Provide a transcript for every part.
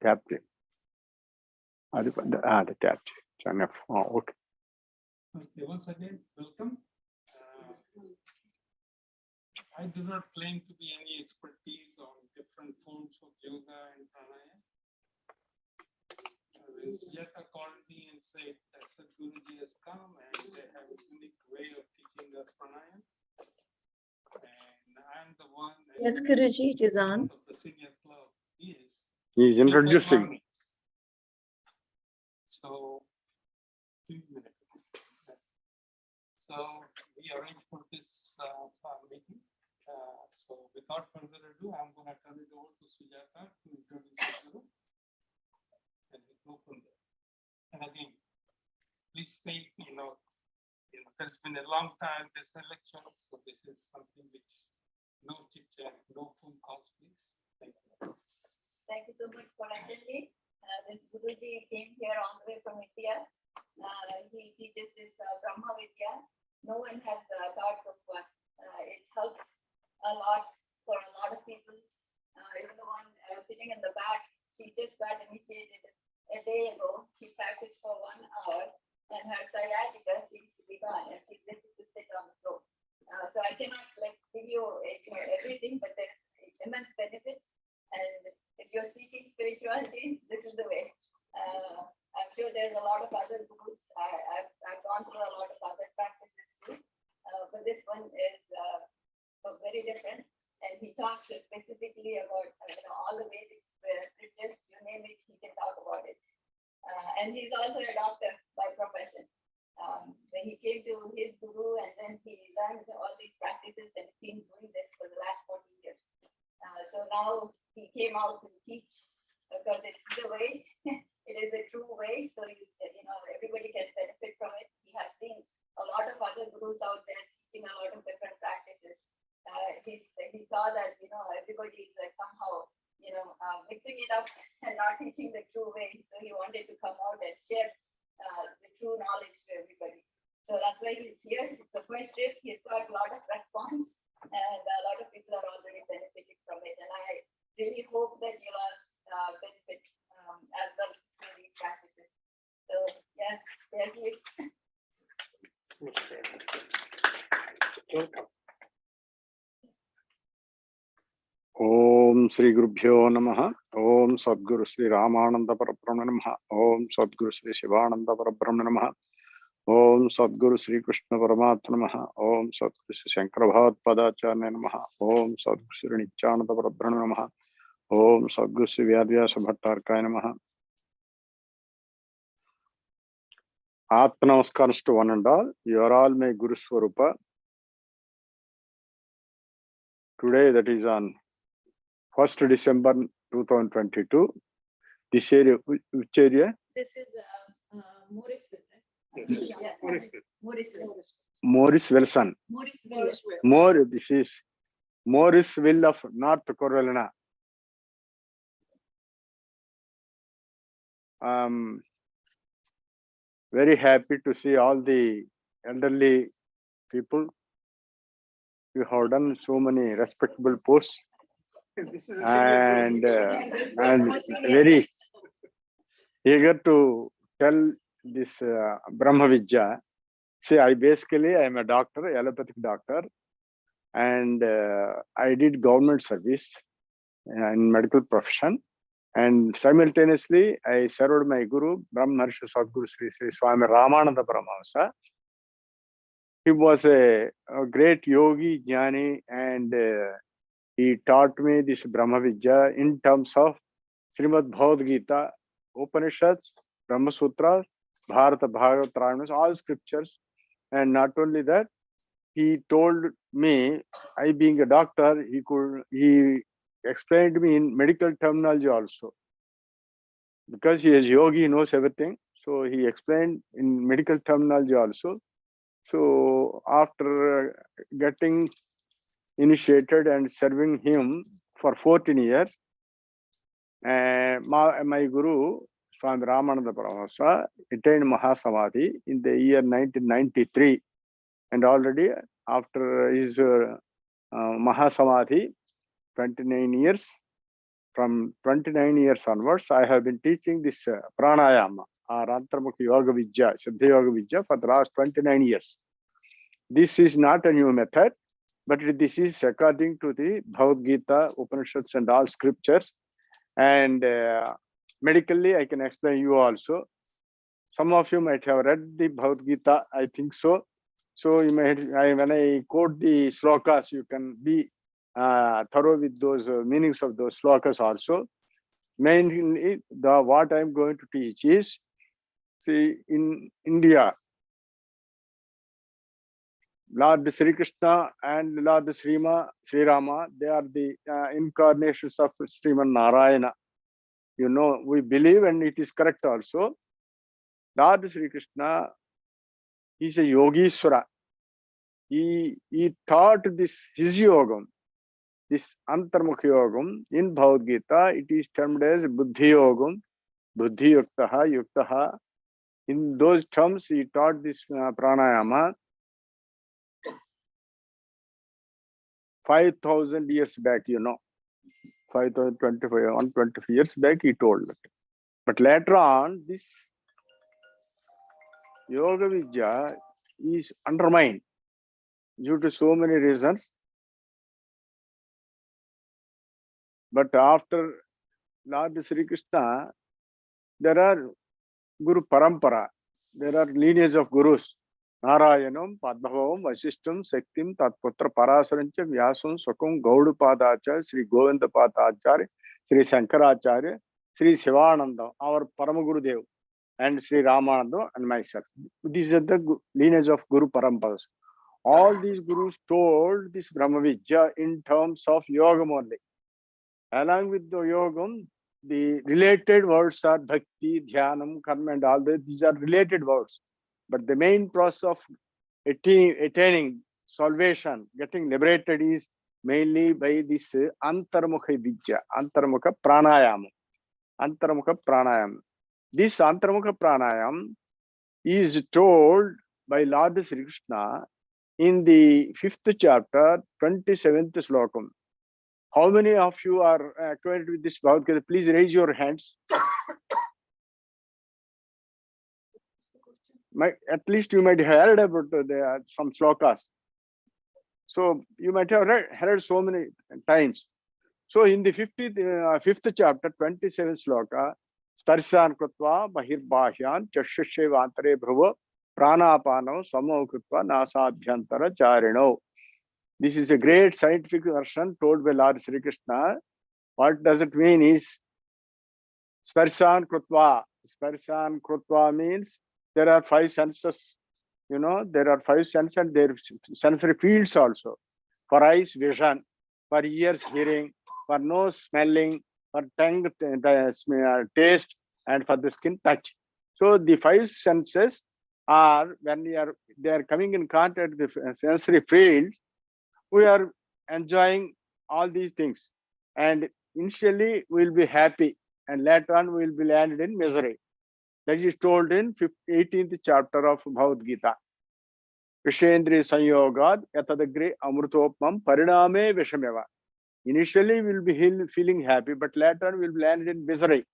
Tapped it. The tapped. Enough. Oh, okay. Okay, once again, welcome. I do not claim to be any expertise on different forms of yoga and pranayama. Sujata called me and said that Sadhguruji has come and they have a unique way of teaching us pranayama. And I'm the one. Yes, Guruji, it is on. Of the senior club is. He is introducing. So, 2 minutes. So we arranged for this meeting. So without further ado, I'm going to turn it over to Sujata to introduce the group. And we go from there. And again, please stay, there's been a long time this election, so this is something which no chit chat, no phone calls, please. Thank you. Thank you so much for attending. This Guruji came here all the way from India. He teaches this Brahma Vidya. No one has thoughts of what it helps a lot for a lot of people. Even the one sitting in the back, she just got initiated a day ago. She practiced for 1 hour and her sciatica seems to be gone and she's able to sit on the floor. So I cannot give you everything, but there's immense benefits. And if you're seeking spirituality, this is the way. I'm sure there's a lot of other gurus. I've gone through a lot of other practices too, but this one is very different. And he talks specifically about all the Vedic scriptures, you name it, he can talk about it. And he's also a doctor by profession. When he came to his guru and then he learned all these practices and he's been doing this for the last 40 years. So now he came out to teach because it's the way, it is a true way. So everybody can benefit from it. He has seen a lot of other gurus out there teaching a lot of different practices. He saw that everybody is somehow mixing it up and not teaching the true way. So he wanted to come out and share the true knowledge to everybody. So that's why he's here. It's the first trip. He's got a lot of response and a lot of people are already benefiting from it. And I really hope that you'll all benefit as well from these practices. So yeah, there he is. Om Sri Gurubhyo Namaha. Om Sadguru Sri Ramananda Parabrahmana Namaha. Om Sadguru Sri Shivananda Parabrahmana Namaha. Om Sadguru Sri Krishna Paramatma Namaha. Om Sadguru Sri Shankara Bhavad Padacharya Namaha. Om Sadguru Sri Nityananda Parabrahmana Namaha. Om Sadguru Sri Vyadvyasa Bhattarkaya Namaha. Atma Namaskars to one and all. You are all my Guru Swarupa. Today, that is on 1st December 2022. This area, which area? This is Morrisville. Yes. Morrisville. Morrisville. This is Morrisville of North Carolina. Very happy to see all the elderly people. You have done so many respectable posts and very eager to tell this Brahma Vidya. See, I am a doctor, allopathic doctor, and I did government service in medical profession. And simultaneously, I served my guru, Brahma Maharshi Sadguru Sri Swami Ramananda Paramahamsa. He was a great yogi, jnani, and he taught me this Brahma Vidya in terms of Srimad Bhagavad Gita, Upanishads, Brahma Sutras, Bharata, Bhagavad, Ramanas, all scriptures. And not only that, he told me, I being a doctor, he explained me in medical terminology also. Because he is yogi, he knows everything. So he explained in medical terminology also. So after getting initiated and serving him for 14 years, my guru, Swami Ramananda Paramahamsa, attained Mahasamadhi in the year 1993. And already after his Mahasamadhi, 29 years, from 29 years onwards, I have been teaching this pranayama or Antarmukha Yoga Vidya, SIDDHAYOGI Vidya for the last 29 years. This is not a new method, but this is according to the Bhagavad Gita, Upanishads and all scriptures. And medically, I can explain you also. Some of you might have read the Bhagavad Gita, I think so. So you might, when I quote the slokas, you can be thorough with those meanings of those slokas also. Mainly, what I'm going to teach is, see, in India, Lord Sri Krishna and Lord Sri Rama, they are the incarnations of Sriman Narayana. You know, we believe, and it is correct also. Lord Sri Krishna is a Yogishwara. He taught this his yogam, this Antarmukha yogam in Bhagavad Gita. It is termed as Buddhi yogam, Buddhi yuktaha, yuktaha. In those terms, he taught this pranayama 5,000 years back, you know, 125 years back, he told it. But later on, this Yoga Vidya is undermined due to so many reasons. But after Lord Sri Krishna, there are Guru Parampara, there are lineage of Gurus. Narayanam, Padbhavam, Vasishtam, Sektim, Tatputra, Parasarancha, Vyasam, Sukam, Gaudupadacharya, Sri Govindapatacharya, Sri Shankaracharya, Sri Sivananda, our Paramagurudev, and Sri Ramananda, and myself. These are the lineage of Guru Paramparas. All these Gurus told this Brahma Vidya in terms of Yogam only. Along with the Yogam, the related words are Bhakti, Dhyanam, Karma, and all that. These are related words. But the main process of attaining salvation, getting liberated, is mainly by this Antarmukha Vidya, Antarmukha Pranayam. Antarmukha Pranayam. This Antarmukha Pranayam is told by Lord Sri Krishna in the 5th chapter, 27th slokam. How many of you are acquainted with this Bhagavad Gita? Please raise your hands. At least you might have heard about some slokas. So you might have heard so many times. So in the 5th chapter, 27th sloka, Sparsan Krutva, Bahirbahyan, Chashashevantare Bhruva, Pranapano, Samo Krutva, Nasadhyantara Charino. This is a great scientific version told by Lord Sri Krishna. What does it mean is Sparsan Krutva. Sparsan Krutva means there are 5 senses. You know, there are 5 senses and there are sensory fields also. For eyes, vision. For ears, hearing. For nose, smelling. For tongue, taste. And for the skin, touch. So the 5 senses are, when they are coming in contact with the sensory fields, we are enjoying all these things. And initially, we will be happy. And later on, we will be landed in misery. That is told in 18th chapter of Bhagavad Gita. Vishendri Sanyogad Yatadagri Amrutopam Pariname Vishameva. Initially, we will be feeling happy, but later on, we will be landed in misery.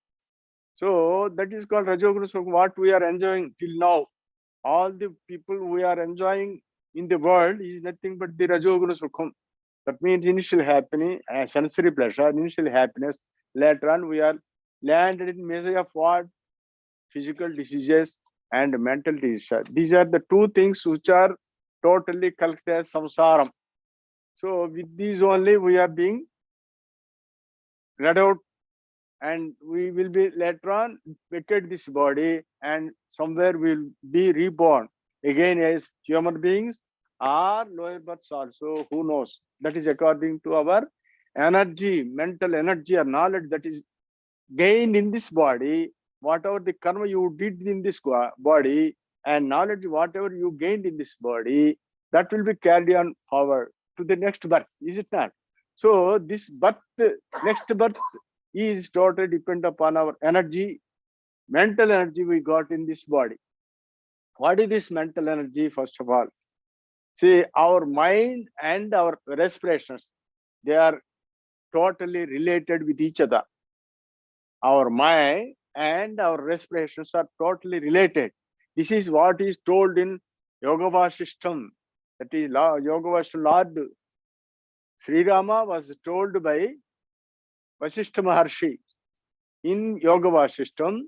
So that is called Rajoguna Sukham. What we are enjoying till now, all the people we are enjoying in the world is nothing but the Rajoguna Sukham. That means initial happiness, sensory pleasure, initial happiness. Later on, we are landed in misery of what? Physical diseases and mental diseases. These are the 2 things which are totally collected as samsaram. So with these only we are being read out, and we will be later on vacate this body, and somewhere we will be reborn again as human beings or lower births also, who knows. That is according to our energy, mental energy or knowledge that is gained in this body. Whatever the karma you did in this body and knowledge, whatever you gained in this body, that will be carried on forward to the next birth, is it not? So this birth, next birth is totally dependent upon our energy, mental energy we got in this body. What is this mental energy? First of all, see, our mind and our respirations, they are totally related with each other. our mind and our respirations are totally related. This is what is told in Yoga Vasishtam. That is Yoga Vasishtam Lord Sri Rama was told by Vasishta Maharshi. In Yoga Vasishtam,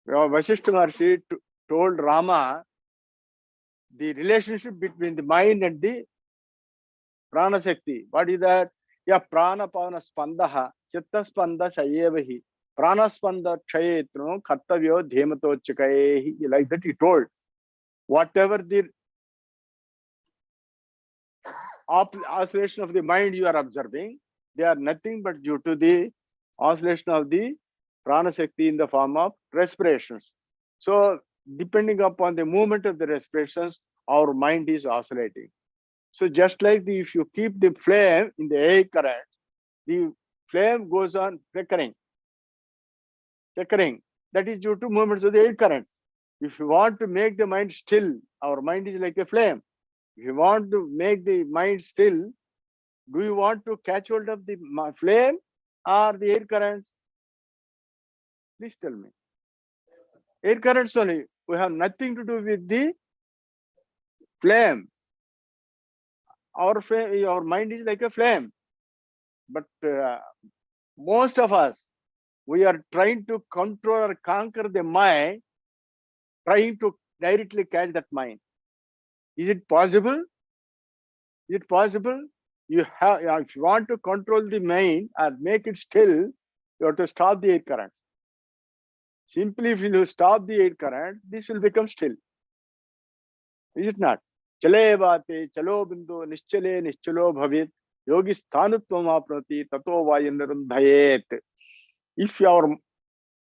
Vasishta Maharshi told Rama the relationship between the mind and the Prana Shakti. What is that? Ya Prana Pavana Spandaha, Chitta Spanda Sayevahi, Prana Spanda Chayetno, Kartavyo Dhemato Chikayehi. Like that he told. Whatever the oscillation of the mind you are observing, they are nothing but due to the oscillation of the Prana Shakti in the form of respirations. So, depending upon the movement of the respirations, our mind is oscillating. So, just like if you keep the flame in the air current, the flame goes on flickering. That is due to movements of the air currents. If you want to make the mind still, our mind is like a flame. If you want to make the mind still, do you want to catch hold of the flame or the air currents? Please tell me. Air currents only. We have nothing to do with the flame. Our mind is like a flame. But most of us, we are trying to control or conquer the mind, trying to directly catch that mind. Is it possible? Is it possible? You have, if you want to control the mind and make it still, you have to stop the air currents. Simply, if you stop the air current, this will become still. Is it not? Chale bate, chalo bindu, nischale, nischalo bhavit, yogi sthanutvam aprati, tato vayandarundhayet. If your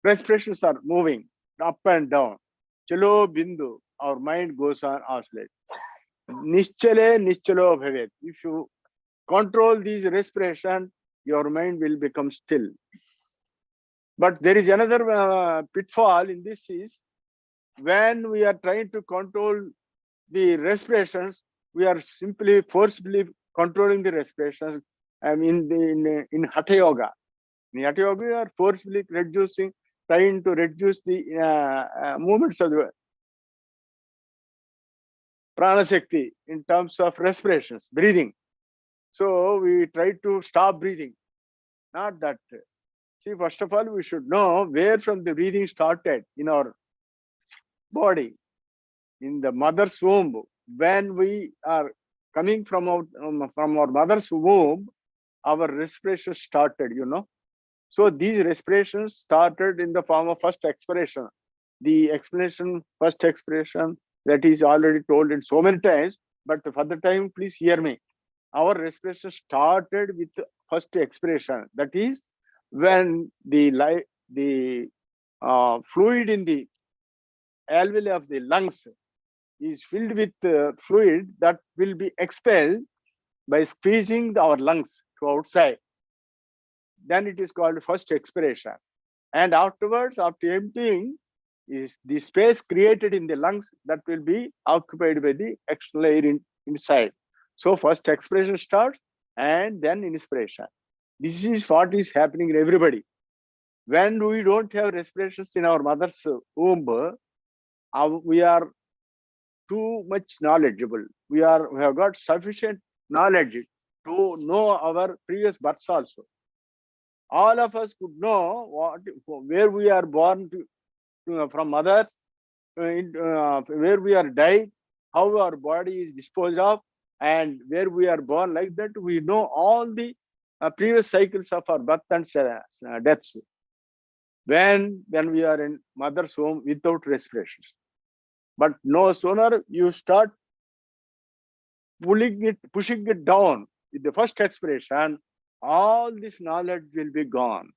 respirations are moving up and down, chalo bindu, our mind goes on oscillate. Nischale, nischalo bhavet. If you control these respiration, your mind will become still. But there is another pitfall in this is when we are trying to control the respirations, we are simply forcibly controlling the respirations. I mean, in Hatha Yoga. In Hatha Yoga, we are forcibly trying to reduce the movements of the Prana Shakti in terms of respirations, breathing. So we try to stop breathing. Not that. See, first of all, we should know where from the breathing started in our body. In the mother's womb, when we are coming from our mother's womb, our respiration started, So these respirations started in the form of first expiration. The explanation, first expiration, that is already told in so many times, but for the time, please hear me. Our respiration started with first expiration. That is when the fluid in the alveoli of the lungs is filled with fluid that will be expelled by squeezing our lungs to outside. Then it is called first expiration. And afterwards, after emptying, is the space created in the lungs that will be occupied by the external air inside. So first expiration starts and then inspiration. This is what is happening in everybody. When we don't have respirations in our mother's womb, we are too much knowledgeable. We have got sufficient knowledge to know our previous births also. All of us could know where we are born from mothers, where we are died, how our body is disposed of, and where we are born. Like that, we know all the previous cycles of our birth and deaths. When we are in mother's womb without respirations. But no sooner you start pushing it down with the first expiration, all this knowledge will be gone.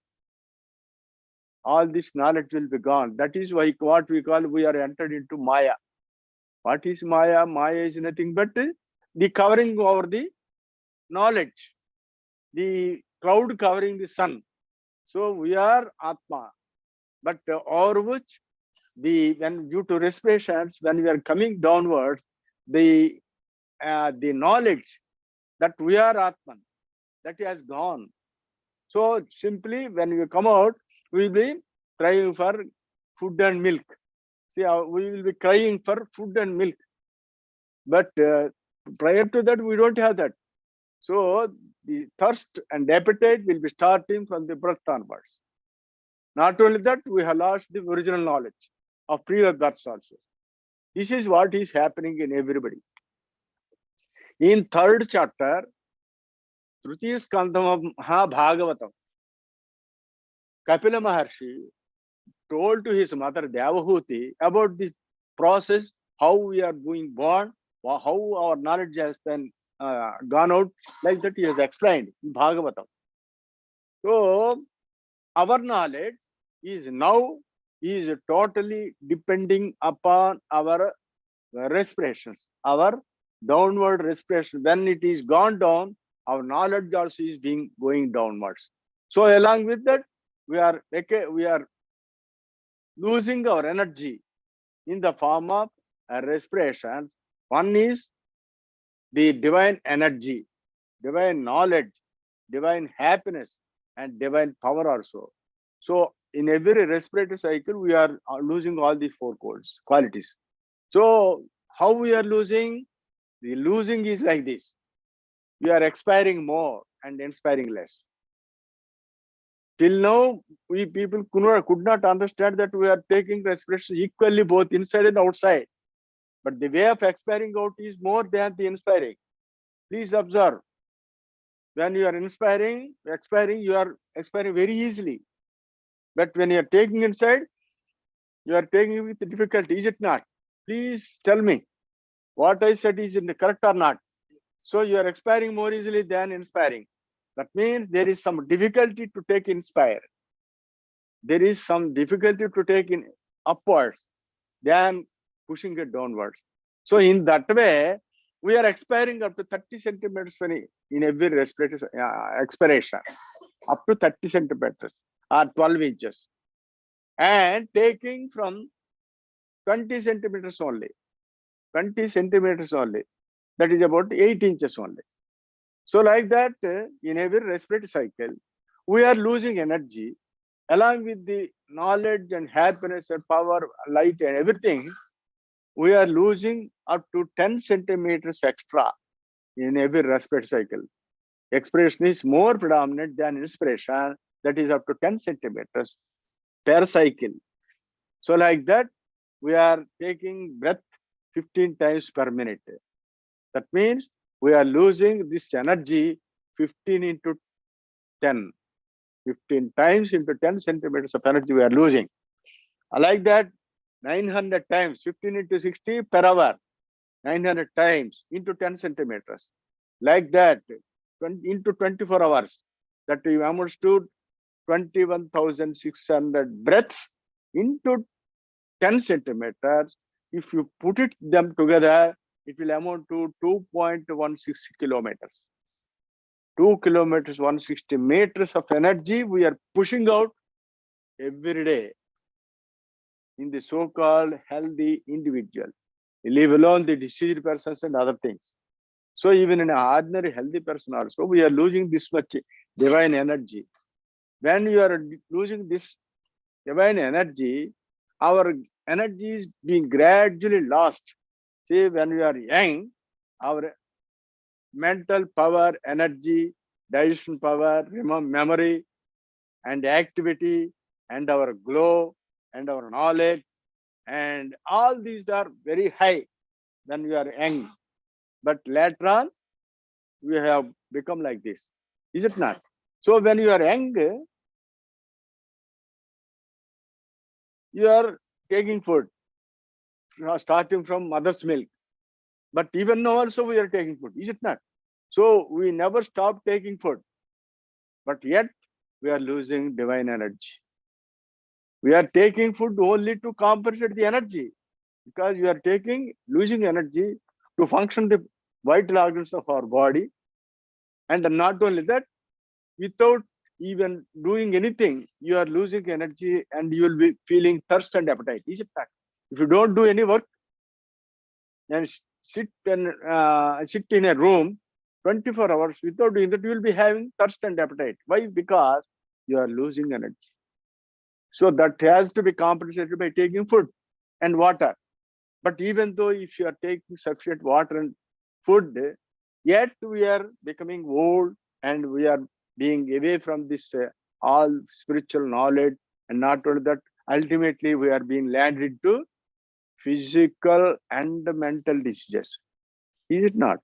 All this knowledge will be gone. That is why what we call we are entered into Maya. What is Maya? Maya is nothing but the covering over the knowledge, the cloud covering the sun. So we are Atma, but over which when due to respirations, when we are coming downwards, the knowledge that we are Atman, that has gone. So simply when we come out, we will be crying for food and milk. See, we will be crying for food and milk. But prior to that, we don't have that. So the thirst and appetite will be starting from the birth onwards. Not only that, we have lost the original knowledge of previous births also. This is what is happening in everybody. In third chapter, Tritiya Skandam of Bhagavatam, Kapila Maharshi told to his mother Devahuti about the process, how we are being born, how our knowledge has been gone out, like that he has explained in Bhagavatam. So our knowledge is now totally depending upon our respirations, our downward respiration. When it is gone down, our knowledge also is going downwards. So along with that, we are losing our energy in the form of respirations. One is the divine energy, divine knowledge, divine happiness, and divine power also. So in every respiratory cycle, we are losing all these four qualities. So how we are losing? The losing is like this. We are expiring more and inspiring less. Till now, we people could not understand that we are taking respiration equally both inside and outside. But the way of expiring out is more than the inspiring. Please observe. When you are expiring, you are expiring very easily. But when you are taking inside, you are taking it with difficulty. Is it not? Please tell me what I said is correct or not. So you are expiring more easily than inspiring. That means there is some difficulty to take inspire. There is some difficulty to take in upwards than pushing it downwards. So in that way, we are expiring up to 30 centimeters in every respiratory expiration, up to 30 centimeters or 12 inches, and taking from 20 centimeters only. 20 centimeters only. That is about 8 inches only. So like that, in every respiratory cycle, we are losing energy along with the knowledge and happiness and power, light and everything. We are losing up to 10 centimeters extra in every respiratory cycle. Expiration is more predominant than inspiration, that is up to 10 centimeters per cycle. So like that, we are taking breath 15 times per minute. That means we are losing this energy 15 into 10. 15 times into 10 centimeters of energy we are losing. Like that, 900 times, 15 into 60 per hour, 900 times into 10 centimeters. Like that, into 24 hours, that amounts to 21,600 breaths into 10 centimeters. If you put them together, it will amount to 2.16 kilometers. 2 kilometers, 160 meters of energy we are pushing out every day in the so-called healthy individual, leave alone the diseased persons and other things. So even in an ordinary healthy person also, we are losing this much divine energy. When you are losing this divine energy, our energy is being gradually lost. See, when we are young, our mental power, energy, digestion power, memory, and activity, and our glow, and our knowledge, and all these are very high when we are young. But later on, we have become like this. Is it not? So when you are young, you are taking food, starting from mother's milk. But even now also we are taking food. Is it not? So we never stop taking food. But yet we are losing divine energy. We are taking food only to compensate the energy, because we are losing energy to function the vital organs of our body. And not only that, without even doing anything, you are losing energy and you will be feeling thirst and appetite. Is it not? If you don't do any work and sit in a room 24 hours without doing that, you will be having thirst and appetite. Why? Because you are losing energy. So that has to be compensated by taking food and water. But even though if you are taking sufficient water and food, yet we are becoming old and we are being away from this all spiritual knowledge. And not only that, ultimately we are being landed to physical and mental diseases. Is it not?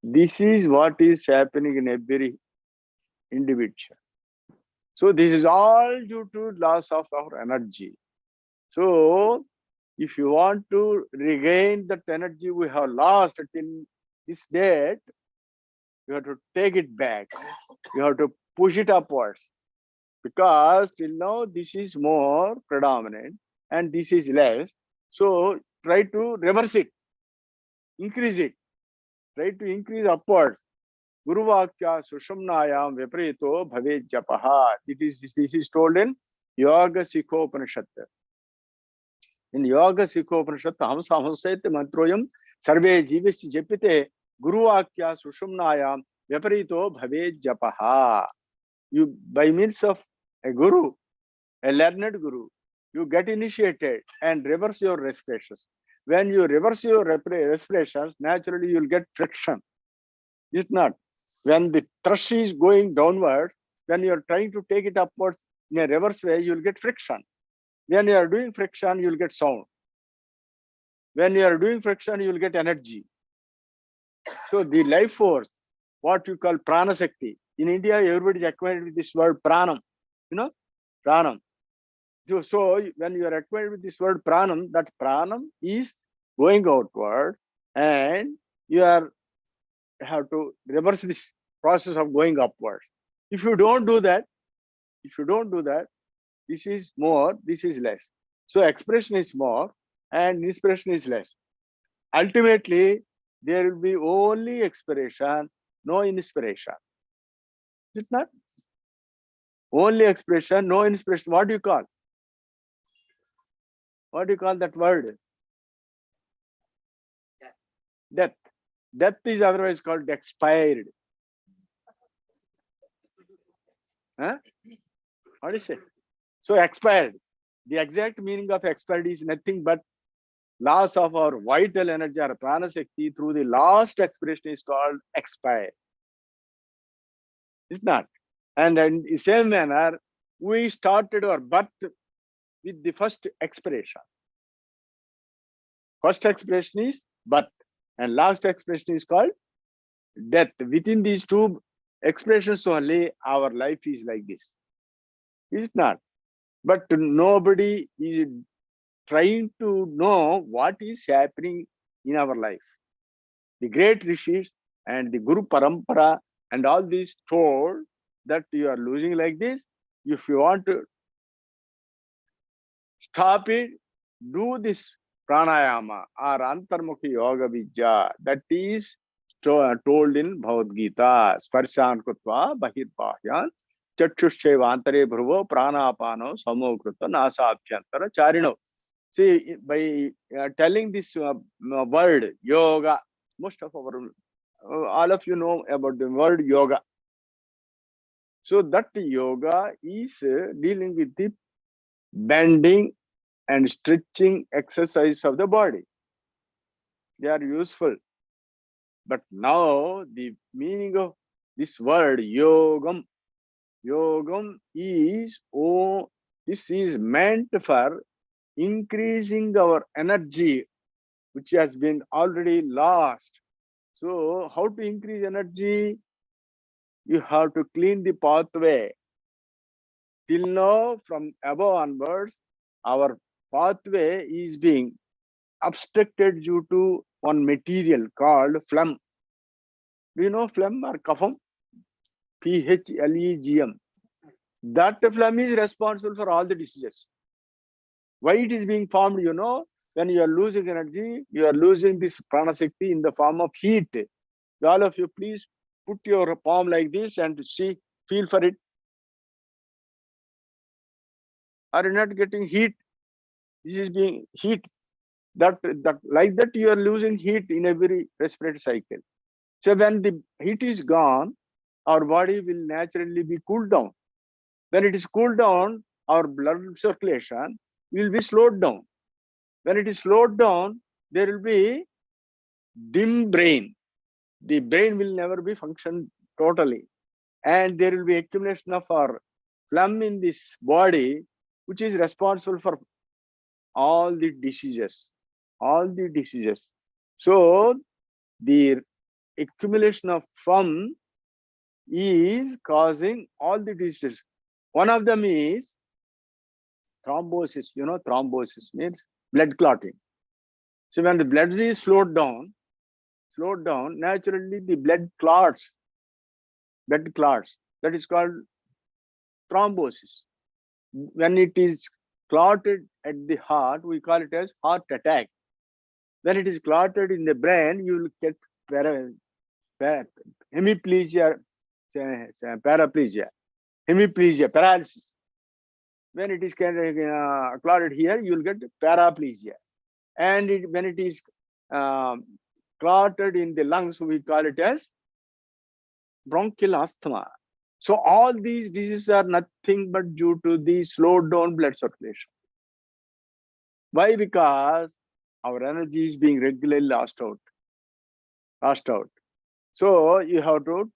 This is what is happening in every individual. So this is all due to loss of our energy. So if you want to regain that energy we have lost till this date, you have to take it back. You have to push it upwards. Because till now this is more predominant and this is less. So try to reverse it, increase it, try to increase upwards. Guru Vakya Sushumnayam Viparito Bhave Japaha. This is told in Yoga Sikhopanishad. In Yoga Sikhopanishad, Hamsahasayate Mantroyam Sarve Jivis Jepite Guru Vakya Sushumnayam Viparito Bhave Japaha. You, by means of a guru, a learned guru, you get initiated and reverse your respirations. When you reverse your respirations, naturally you will get friction. Is it not? When the thrust is going downwards, when you are trying to take it upwards in a reverse way, you will get friction. When you are doing friction, you will get sound. When you are doing friction, you will get energy. So the life force, what you call prana shakti. In India, everybody is acquainted with this word pranam. You know, pranam. So when you are acquainted with this word pranam, that pranam is going outward, and you have to reverse this process of going upward. If you don't do that, this is more, this is less. So expression is more and inspiration is less. Ultimately, there will be only expiration, no inspiration. Is it not? Only expression, no inspiration. What do you call? What do you call that word? Death. Death is otherwise called expired. Huh? What is it? So expired. The exact meaning of expired is nothing but loss of our vital energy or prana shakti through the last expiration is called expired. It's not. And in the same manner, we started our birth with the first expiration. First expiration is birth and last expiration is called death. Within these two expressions only, our life is like this. Is it not? But nobody is trying to know what is happening in our life. The great rishis and the Guru Parampara and all these told that you are losing like this. If you want to stop it, do this pranayama or antarmukhi yoga vidya. That is told in Bhagavad Gita. Sparshan kutva bahirpahyan chakshushchevantare bhruvo pranapano samokrita nasabhyantara charino. See, by telling this word yoga, most of our, all of you know about the word yoga. So that yoga is dealing with the bending and stretching exercise of the body. They are useful. But now the meaning of this word yogam, yogam is, oh, this is meant for increasing our energy, which has been already lost. So how to increase energy? You have to clean the pathway. Till now, from above onwards, our pathway is being obstructed due to one material called phlegm. Do you know phlegm or kapham? Phlegm. That phlegm is responsible for all the diseases. Why it is being formed, you know? When you are losing energy, you are losing this prana shakti in the form of heat. All of you, please put your palm like this and see, feel for it. Are you not getting heat? This is being heat. That like that you are losing heat in every respiratory cycle. So when the heat is gone, our body will naturally be cooled down. When it is cooled down, our blood circulation will be slowed down. When it is slowed down, there will be dim brain. The brain will never be functioned totally. And there will be accumulation of our phlegm in this body, which is responsible for all the diseases. All the diseases. So the accumulation of phlegm is causing all the diseases. One of them is thrombosis. You know, thrombosis means blood clotting. So when the blood is slowed down, naturally the blood clots. That is called thrombosis. When it is clotted at the heart, we call it as heart attack. When it is clotted in the brain, you will get hemiplegia, paraplegia, hemiplegia, paralysis. When it is clotted here, you will get paraplegia. And when it is clotted in the lungs, we call it as bronchial asthma. So all these diseases are nothing but due to the slowed down blood circulation. Why? Because our energy is being regularly lost out. So you have to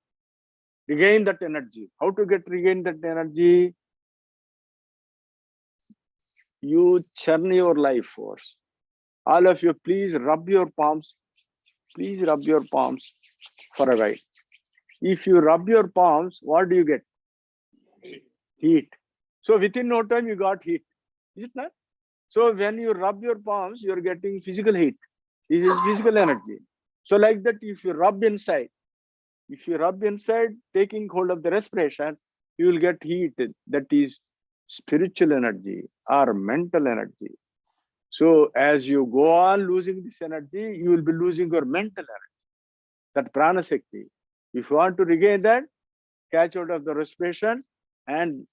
regain that energy. How to regain that energy? You churn your life force. All of you, please rub your palms. Please rub your palms for a while. If you rub your palms, what do you get? Heat. So within no time you got heat. Is it not? So when you rub your palms, you're getting physical heat. This is physical energy. So like that, if you rub inside, taking hold of the respiration, you will get heat. That is spiritual energy or mental energy. So as you go on losing this energy, you will be losing your mental energy, that prana shakti. If you want to regain that, catch out of the respiration and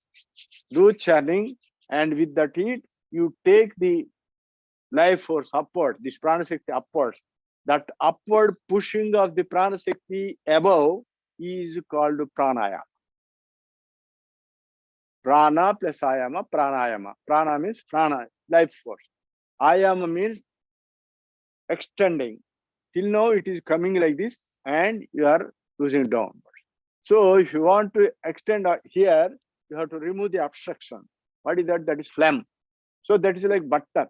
do chanting, and with that heat, you take the life force upward, this prana shakti upwards. That upward pushing of the prana shakti above is called pranayama. Prana plus ayama, pranayama. Prana means prana, life force. Ayama means extending. Till now it is coming like this and you are losing downwards. So if you want to extend here, you have to remove the obstruction. What is that? That is phlegm. So that is like butter.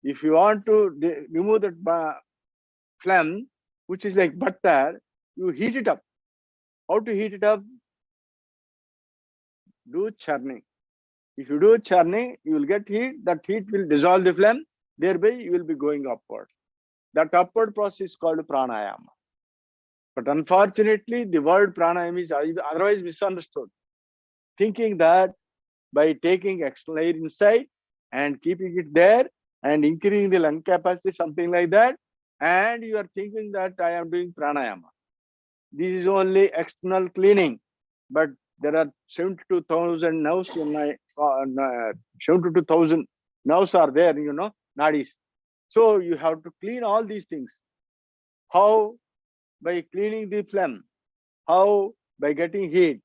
If you want to remove that phlegm, which is like butter, you heat it up. How to heat it up? Do churning. If you do churning, you will get heat. That heat will dissolve the phlegm. Thereby, you will be going upwards. That upward process is called pranayama. But unfortunately, the word pranayama is otherwise misunderstood. Thinking that by taking external air inside and keeping it there and increasing the lung capacity, something like that, and you are thinking that I am doing pranayama. This is only external cleaning, but there are 72,000 nerves in my 72,000 nerves are there, you know, nadis. So you have to clean all these things. How? By cleaning the phlegm. How? By getting heat.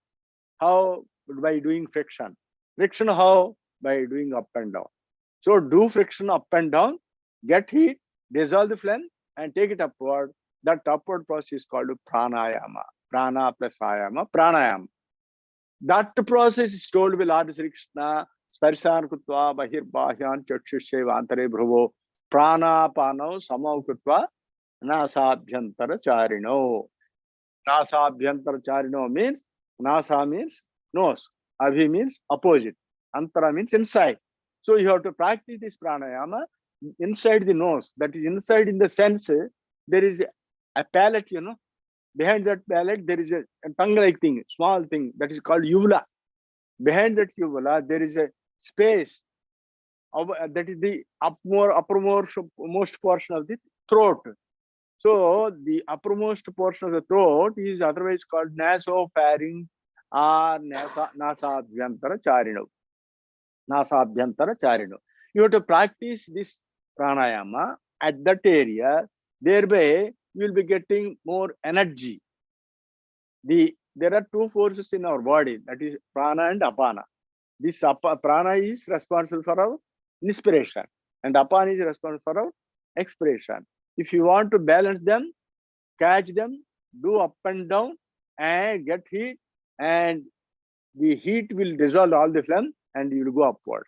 How? By doing friction. Friction how? By doing up and down. So do friction up and down, get heat, dissolve the phlegm and take it upward. That upward process is called pranayama. Prana plus ayama, pranayama. That process is told by Lord Sri Krishna, Sparsan Kutva, Bahir Bahyan, Chakshushe, Vantare Bhruvo, Prana Pano, Samau Kutva, Nasabhyantara Charino. Nasabhyantara Charino means, Nasa means nose, Abhi means opposite, Antara means inside. So you have to practice this pranayama inside the nose. That is inside in the sense, there is a palate, you know. Behind that palate, there is a tongue-like thing, small thing, that is called uvula. Behind that uvula, there is a space. That is the uppermost portion of the throat. So the uppermost portion of the throat is otherwise called nasopharynx or nasabhyantara charino. Nasabhyantara charino. You have to practice this pranayama at that area. Thereby, you will be getting more energy. There are two forces in our body, that is prana and apana. This prana is responsible for our inspiration and apana is responsible for our expiration. If you want to balance them, catch them, do up and down and get heat, and the heat will dissolve all the flame and you will go upward.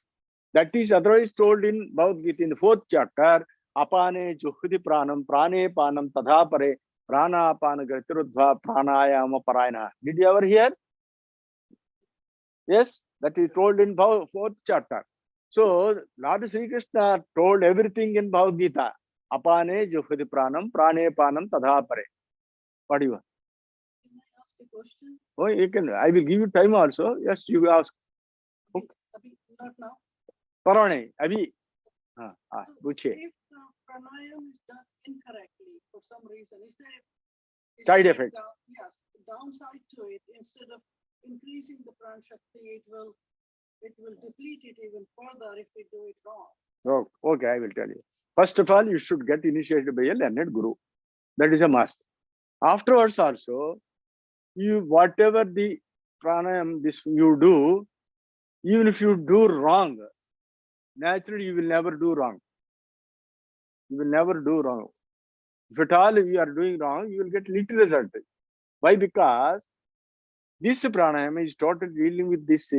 That is otherwise told in Bhagavad Gita in the 4th chapter, apane juhudi pranam prane panam tadha pare prana apana gatirudva pranayama parayana. Did you ever hear? Yes, that is told in 4th chapter. So Lord Sri Krishna told everything in Bhagavad Gita. Apane juhudi pranam prane panam tadha pare. What do you want? Can I ask a question? Oh, you can. I will give you time also. Yes, you will ask. Not now. Parane, Abhi. So Guche. if pranayam is done incorrectly for some reason, is there Side there effect. Yes, downside to it. Instead of increasing the pran shakti, it will deplete it even further if we do it wrong. Oh, okay, I will tell you. First of all, you should get initiated by a learned guru. That is a must. Afterwards also, you whatever the pranayam this you do, even if you do wrong, naturally you will never do wrong. You will never do wrong. If at all you are doing wrong, you will get little result. Why? Because this pranayama is totally dealing with this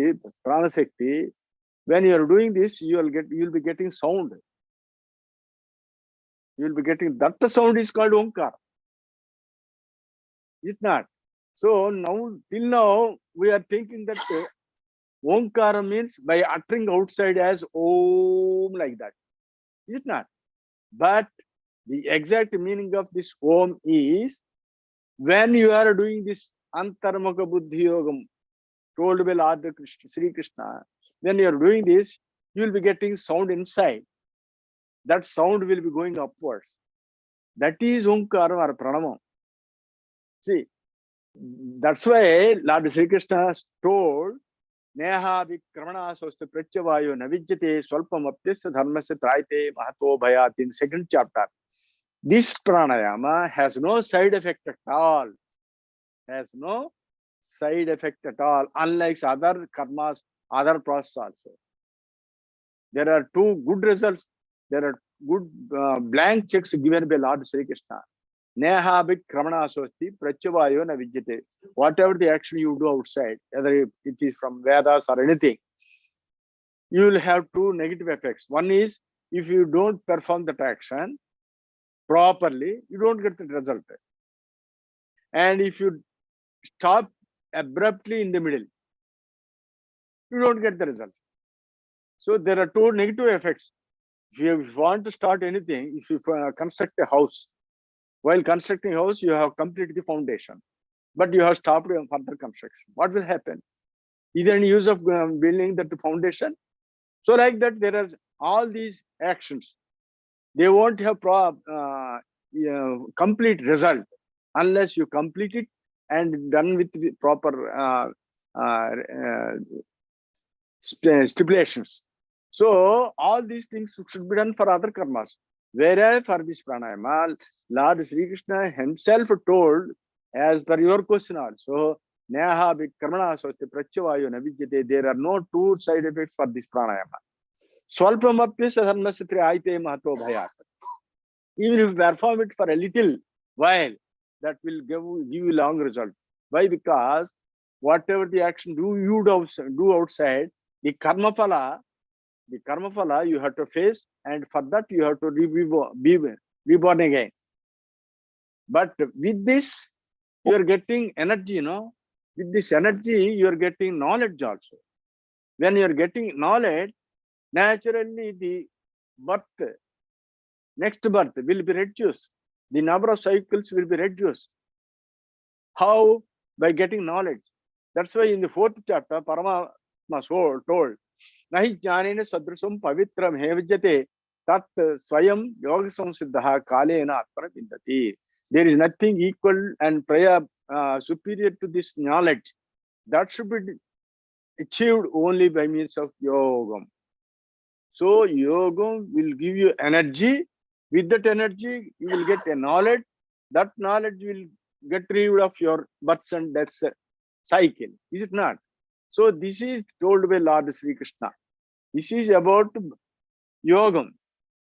prana shakti. When you are doing this, you will be getting sound. You will be getting that sound is called Omkar. Is it not? So now till now we are thinking that Omkara means by uttering outside as Om like that. Is it not? But the exact meaning of this Om is when you are doing this Antarmukha Buddhi Yogam told by Lord Sri Krishna, when you are doing this, you will be getting sound inside. That sound will be going upwards. That is Omkara or Pranamam. See, that's why Lord Sri Krishna told Neha Vikramana Sosta Prachavayo Navijyate Swalpam Aptisya Dharmasya Traite Mahato Bhayat in 2nd chapter. This pranayama has no side effect at all. Has no side effect at all, unlike other karmas, other process also. There are two good results. There are good blank checks given by Lord Sri Krishna. Neha Vikramana Sosti Prachavayo Navijyate. Whatever the action you do outside, whether it is from Vedas or anything, you will have two negative effects. One is if you don't perform that action properly, you don't get the result. And if you stop abruptly in the middle, you don't get the result. So there are two negative effects. If you want to start anything, if you construct a house, while constructing a house, you have completed the foundation, but you have stopped further construction. What will happen? Is there any use of building that foundation? So like that, there are all these actions. They won't have complete result unless you complete it and done with the proper stipulations. So all these things should be done for other karmas. Whereas for this pranayama, Lord Sri Krishna himself told, as per your question also, Neha Vikramana Sosti Prachavayo Navijyate, there are no two side effects for this pranayama. Swalpamapya Sadharmasya Triaite Mahato Bhayat. Even if you perform it for a little while, that will give you long result. Why? Because whatever the action you do outside, the karma phala you have to face, and for that you have to be reborn again. But with this, you are getting energy, With this energy, you are getting knowledge also. When you are getting knowledge, naturally the next birth will be reduced. The number of cycles will be reduced. How? By getting knowledge. That's why in the 4th chapter, Parama told, Nahi jnanena sadrusam pavitram hevijyate tat swayam yoga samsiddha kalena atmana vindati. There is nothing equal and superior to this knowledge. That should be achieved only by means of yogam. So yogam will give you energy. With that energy, you will get a knowledge. that knowledge will get rid of your births and deaths cycle, is it not? So this is told by Lord Sri Krishna. This is about yogam.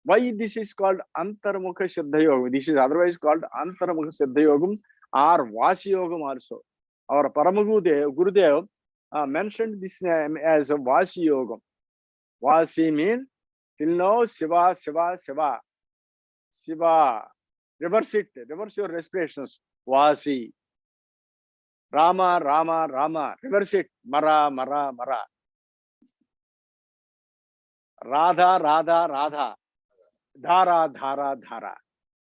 Why this is called Antarmukha SIDDHAYOGI? This is otherwise called Antarmukha SIDDHAYOGam or Vasi Yogam also. Our Gurudev mentioned this name as a Vasi Yogam. Vasi means till now Shiva, Shiva, Shiva. Shiva. Reverse it. Reverse your respirations. Vasi. Rama, Rama, Rama. Reverse it. Mara, Mara, Mara. Radha, Radha, Radha. Dhara, Dhara, Dhara.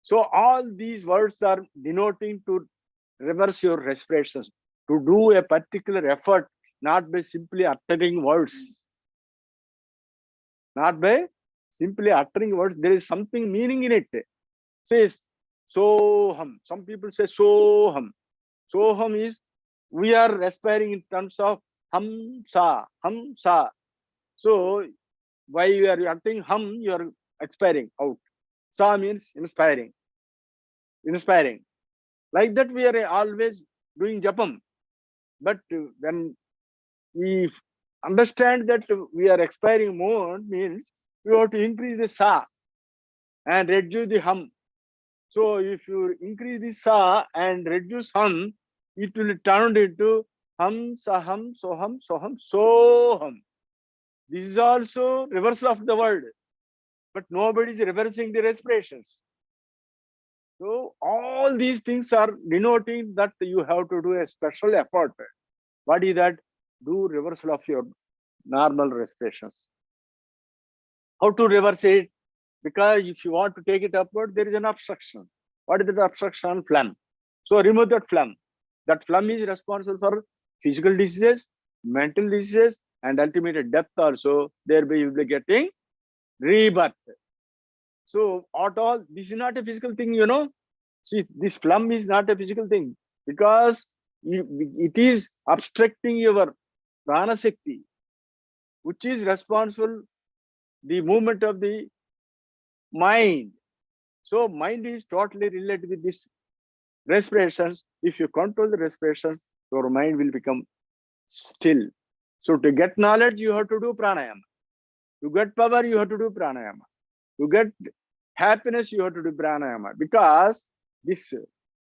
So all these words are denoting to reverse your respirations, to do a particular effort, not by simply uttering words. Not by simply uttering words. There is something meaning in it. Says soham. Some people say soham. Soham is we are respiring in terms of hum sa, hum sa. So while you are uttering hum, you are expiring out. Sa means inspiring. Inspiring. Like that we are always doing japam. But when we understand that we are expiring more, means we have to increase the sa and reduce the hum. So if you increase the sa and reduce hum, it will turn into hum, saham, soham, soham, soham. This is also reversal of the word, but nobody is reversing the respirations. So all these things are denoting that you have to do a special effort. What is that? Do reversal of your normal respirations. How to reverse it? Because if you want to take it upward, there is an obstruction. What is that obstruction? Phlegm. So remove that phlegm. That phlegm is responsible for physical diseases, mental diseases, and ultimate death also. Thereby you will be getting rebirth. So at all, this is not a physical thing, you know. See, this phlegm is not a physical thing because it is obstructing your prana shakti, which is responsible the movement of the mind. So mind is totally related with this respirations. If you control the respiration, your mind will become still. So to get knowledge, you have to do pranayama. To get power, you have to do pranayama. To get happiness, you have to do pranayama. Because this,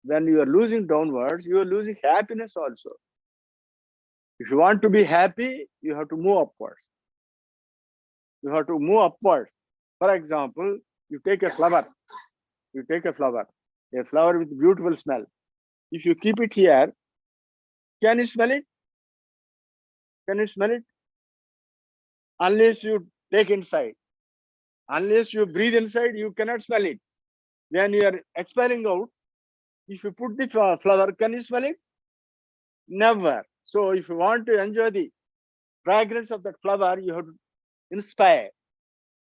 when you are losing downwards, you are losing happiness also. If you want to be happy, you have to move upwards. You have to move upwards. For example, you take a flower. You take a flower with beautiful smell. If you keep it here, can you smell it? Can you smell it? Unless you take inside. Unless you breathe inside, you cannot smell it. When you are expiring out, if you put the flower, can you smell it? Never. So if you want to enjoy the fragrance of that flower, you have to inspire.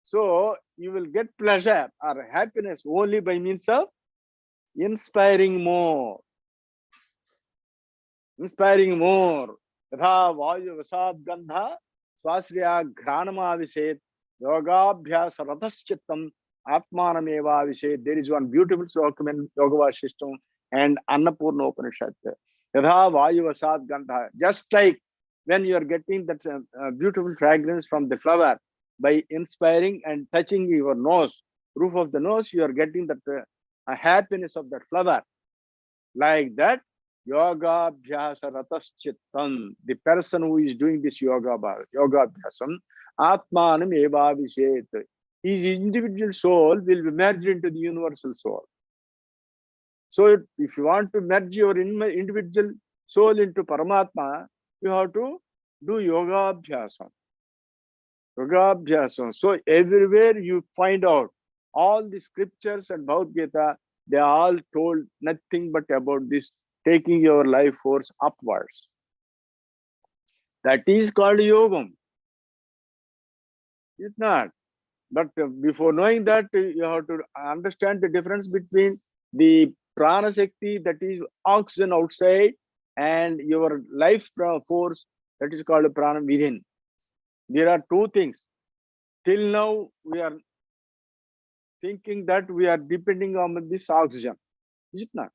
So you will get pleasure or happiness only by means of inspiring more. Inspiring more. Yatha vayu vasad gandha swasriya ghranama viset yogabhyasa rataschittam atmanameva viset. There is one beautiful sloka in Yoga Vasishtam and Annapurna Upanishad. Yatha vayu vasad gandha. Just like when you are getting that beautiful fragrance from the flower, by inspiring and touching your nose, roof of the nose, you are getting that happiness of that flower. Like that, yoga abhyasa rataschittam. The person who is doing this yoga abhyasam, atmanam eva vishet. His individual soul will be merged into the universal soul. So if you want to merge your individual soul into Paramatma, you have to do yoga abhyasam. Yoga abhyasam. So everywhere you find out all the scriptures and Bhagavad Gita, they are all told nothing but about this taking your life force upwards. That is called yogam. It's not. But before knowing that, you have to understand the difference between the prana shakti, that is oxygen outside, and your life force, that is called prana within. There are two things. Till now, we are thinking that we are depending on this oxygen. Is it not?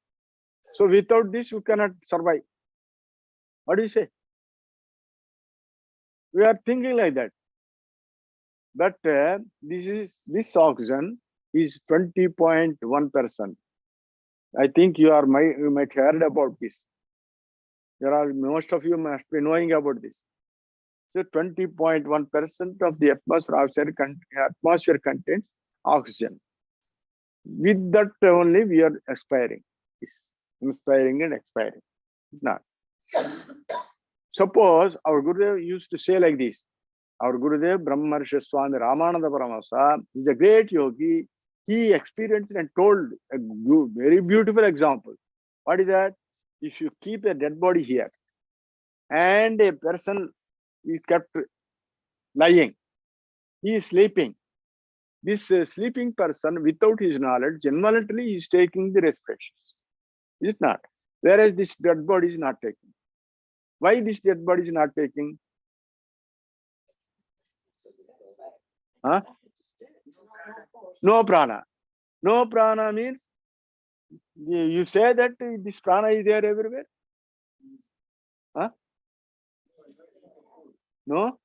So without this, you cannot survive. What do you say? We are thinking like that. But this oxygen is 20.1%. I think you might heard about this. Most of you must be knowing about this. So 20.1% of the atmosphere contains oxygen. With that only we are expiring. Inspiring and expiring. Not. Suppose our Gurudev used to say like this. Our Gurudev Brahmarshi Swami Ramananda Paramasa is a great yogi. He experienced and told a very beautiful example. What is that? If you keep a dead body here and a person is kept lying, he is sleeping. This sleeping person, without his knowledge, involuntarily is taking the respirations. Is it not? Whereas this dead body is not taking. Why this dead body is not taking? Huh? No prana. No prana means you say that this prana is there everywhere. Huh? No.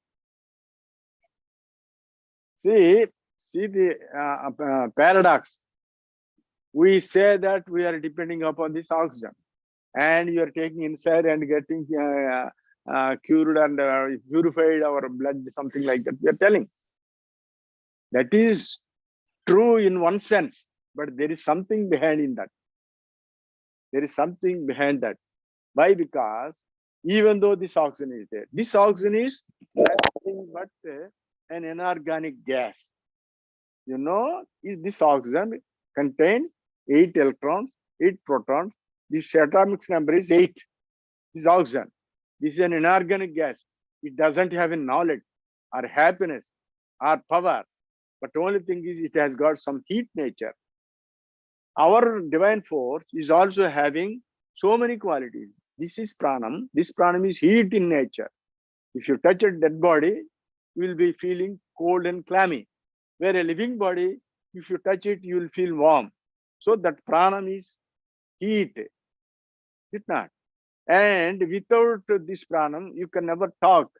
See the paradox. We say that we are depending upon this oxygen, and you are taking inside and getting cured and purified our blood, something like that. We are telling. That is true in one sense, but there is something behind in that. There is something behind that. Why? Because even though this oxygen is there, this oxygen is nothing but an inorganic gas. You know, this oxygen contains 8 electrons, 8 protons. This atomic number is 8. This oxygen. This is an inorganic gas. It doesn't have a knowledge or happiness or power. But the only thing is it has got some heat nature. Our divine force is also having so many qualities. This is pranam. This pranam is heat in nature. If you touch a dead body, you will be feeling cold and clammy. Where a living body, if you touch it, you will feel warm. So that pranam is heat. Is it not? And without this pranam, you can never talk.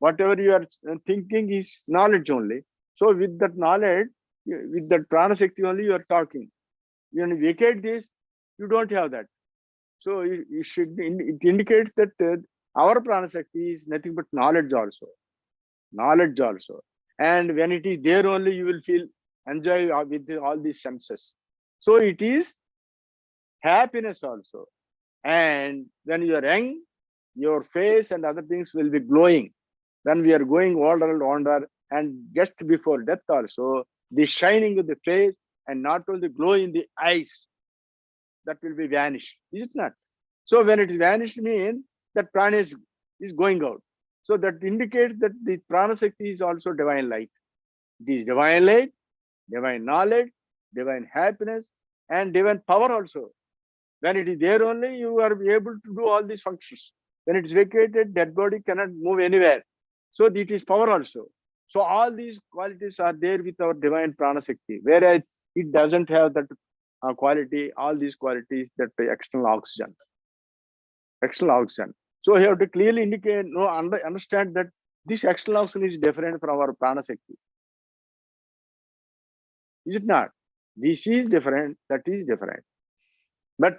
Whatever you are thinking is knowledge only. So with that knowledge, with that prana shakti only you are talking. When you vacate this, you don't have that. So it indicates that our prana shakti is nothing but knowledge also. Knowledge also. And when it is there only, you will feel enjoy with all these senses. So it is happiness also. And when you are young, your face and other things will be glowing. When we are going older and older, and just before death also, the shining of the face and not only glow in the eyes, that will be vanished. Is it not? So when it is vanished, means that prana is going out. So that indicates that the prana shakti is also divine light. It is divine light, divine knowledge, divine happiness, and divine power also. When it is there only, you are able to do all these functions. When it is vacated, dead body cannot move anywhere. So it is power also. So all these qualities are there with our divine prana shakti, whereas it doesn't have that quality, all these qualities, that external oxygen. External oxygen. So you have to clearly indicate, understand that this external oxygen is different from our prana shakti. Is it not? This is different, that is different. But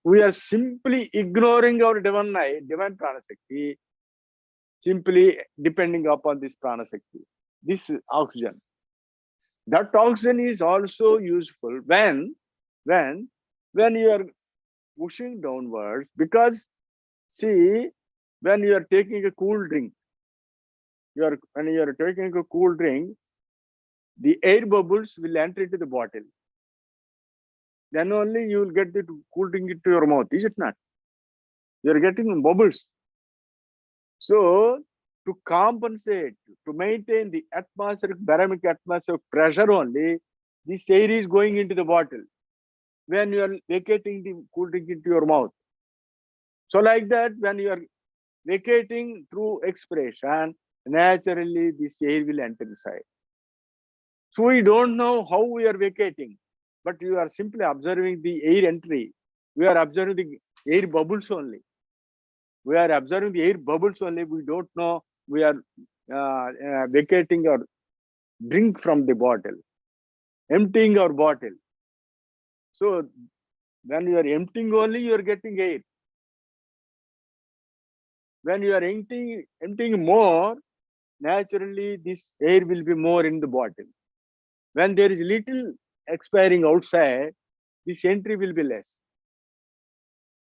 we are simply ignoring our divine prana shakti, simply depending upon this prana shakti, this oxygen. That oxygen is also useful when you are pushing downwards, because see, when you are taking a cool drink, when you are taking a cool drink, the air bubbles will enter into the bottle. Then only you will get the cool drink into your mouth, is it not? You are getting bubbles. So to compensate, to maintain the barometric atmospheric pressure only, this air is going into the bottle when you are vacating the cool drink into your mouth. So like that, when you are vacating through expiration, naturally this air will enter inside. So we don't know how we are vacating. but you are simply observing the air entry. We are observing the air bubbles only. We are observing the air bubbles only. We don't know we are vacating or drink from the bottle, emptying our bottle. So when you are emptying only, you are getting air. When you are emptying more, naturally this air will be more in the bottle. When there is little expiring outside, this entry will be less.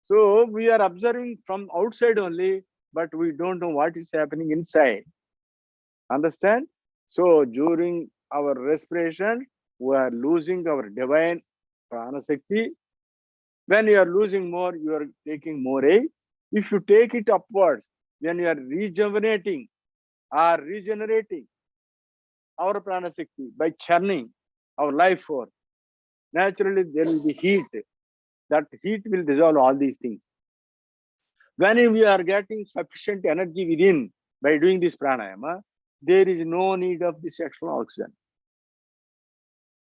So we are observing from outside only, but we don't know what is happening inside. Understand? So during our respiration, we are losing our divine prana shakti. When you are losing more, you are taking more air. If you take it upwards, when you are rejuvenating or regenerating our prana shakti by churning our life force, naturally there will be heat. That heat will dissolve all these things. When we are getting sufficient energy within by doing this pranayama, there is no need of this extra oxygen.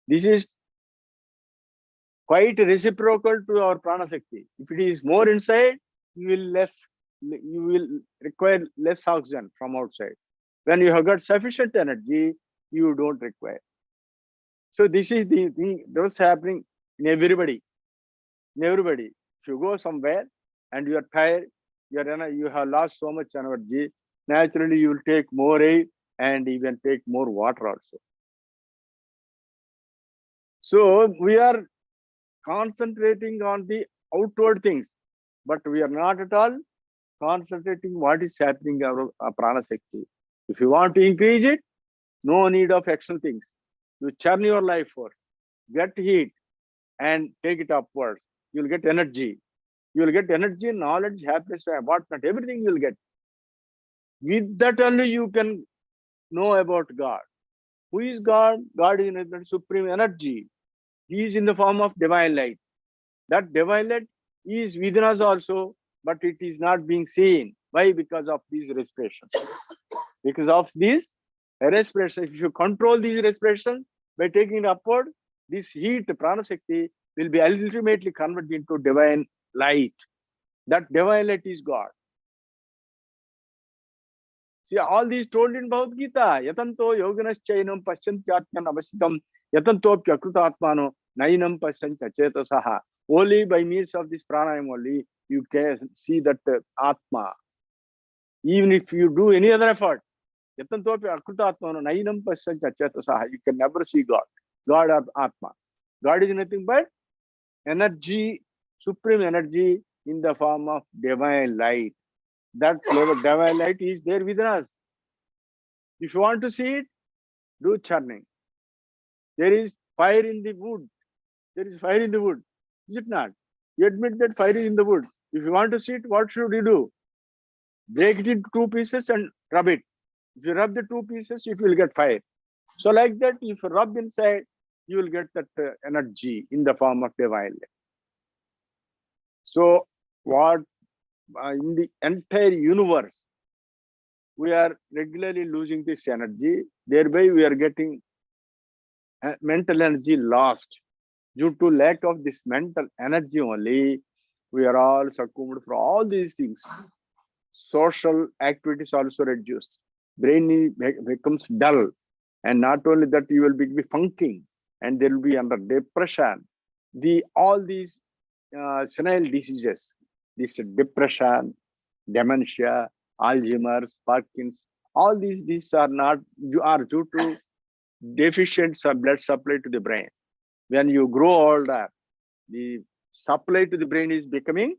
This is quite reciprocal to our prana shakti. If it is more inside, you will require less oxygen from outside. When you have got sufficient energy, you don't require. So this is the thing that's happening in everybody. In everybody. If you go somewhere and you are tired, you have lost so much energy, naturally you will take more air and even take more water also. So we are concentrating on the outward things, but we are not at all concentrating what is happening in our prana shakti. If you want to increase it, no need of external things. You churn your life force, get heat and take it upwards. You will get energy. You will get energy, knowledge, happiness, whatnot, everything you will get. With that only you can know about God. Who is God? God is the supreme energy. He is in the form of divine light. That divine light is within us also, but it is not being seen. Why? Because of these respirations. Because of these respirations. If you control these respirations by taking it upward, this heat, prana shakti, will be ultimately converted into divine light. That divine light is God. See, all these told in Bhagavad Gita. Yatanto yoginas chainam paschantyatman avasitam yatanto pyakrutatmano nainam paschantya chetasaha. Only by means of this pranayam only you can see that Atma. Even if you do any other effort, yatanto pyakrutatmano nainam paschantya chetasaha, you can never see God. God or Atma. God is nothing but energy, supreme energy in the form of divine light. That divine light is there within us. If you want to see it, do churning. There is fire in the wood. There is fire in the wood. Is it not? You admit that fire is in the wood. If you want to see it, what should you do? Break it into two pieces and rub it. If you rub the two pieces, it will get fire. So like that, if you rub inside, you will get that energy in the form of divine light. So what in the entire universe, we are regularly losing this energy. Thereby, we are getting mental energy lost. Due to lack of this mental energy only, we are all succumbed for all these things. Social activities also reduced. Brain becomes dull. And not only that, you will be funking and there will be under depression. All these senile diseases, this depression, dementia, Alzheimer's, Parkinson's, all these are due to deficient blood supply to the brain. When you grow older, the supply to the brain is becoming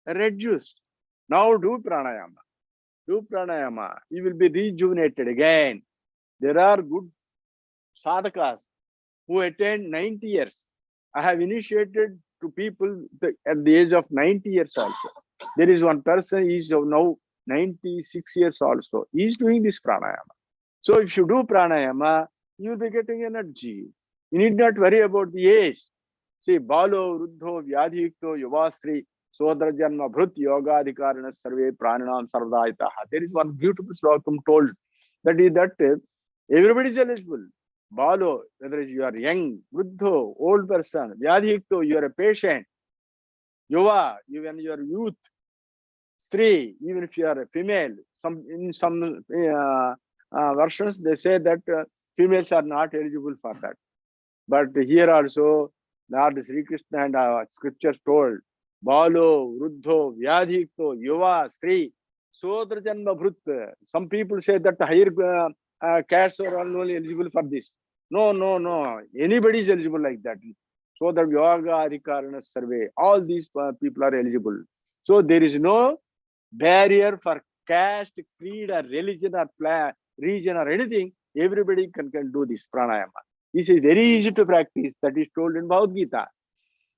reduced. Now do pranayama. Do pranayama. You will be rejuvenated again. There are good sadhakas who attained 90 years. I have initiated to people at the age of 90 years also. There is one person, he is now 96 years also. He is doing this pranayama. So if you do pranayama, you will be getting energy. You need not worry about the age. See, Balo, Ruddho, Vyadhikto, Yuvastri, Sodra Janma, Bhrut, Yoga, Adhikarana, Sarve, Prananam, Sarvadaitaha. There is one beautiful slokam told that everybody is eligible. Balo, whether you are young, Vruddho, old person, Vyadhikto, you are a patient, Yuva, even you are youth, Stree, even if you are a female. In some versions, they say that females are not eligible for that. But here also, Lord Sri Krishna and scriptures told, Balo, Vruddho, Vyadhikto, Yuva, Stree, Sodra Janma Bhrut. Some people say that higher castes are only eligible for this. No, no, no. Anybody is eligible like that. So the Yoga Adhikarana survey, all these people are eligible. So there is no barrier for caste, creed, or religion, or region, or anything. Everybody can do this pranayama. This is very easy to practice. That is told in Bhagavad Gita.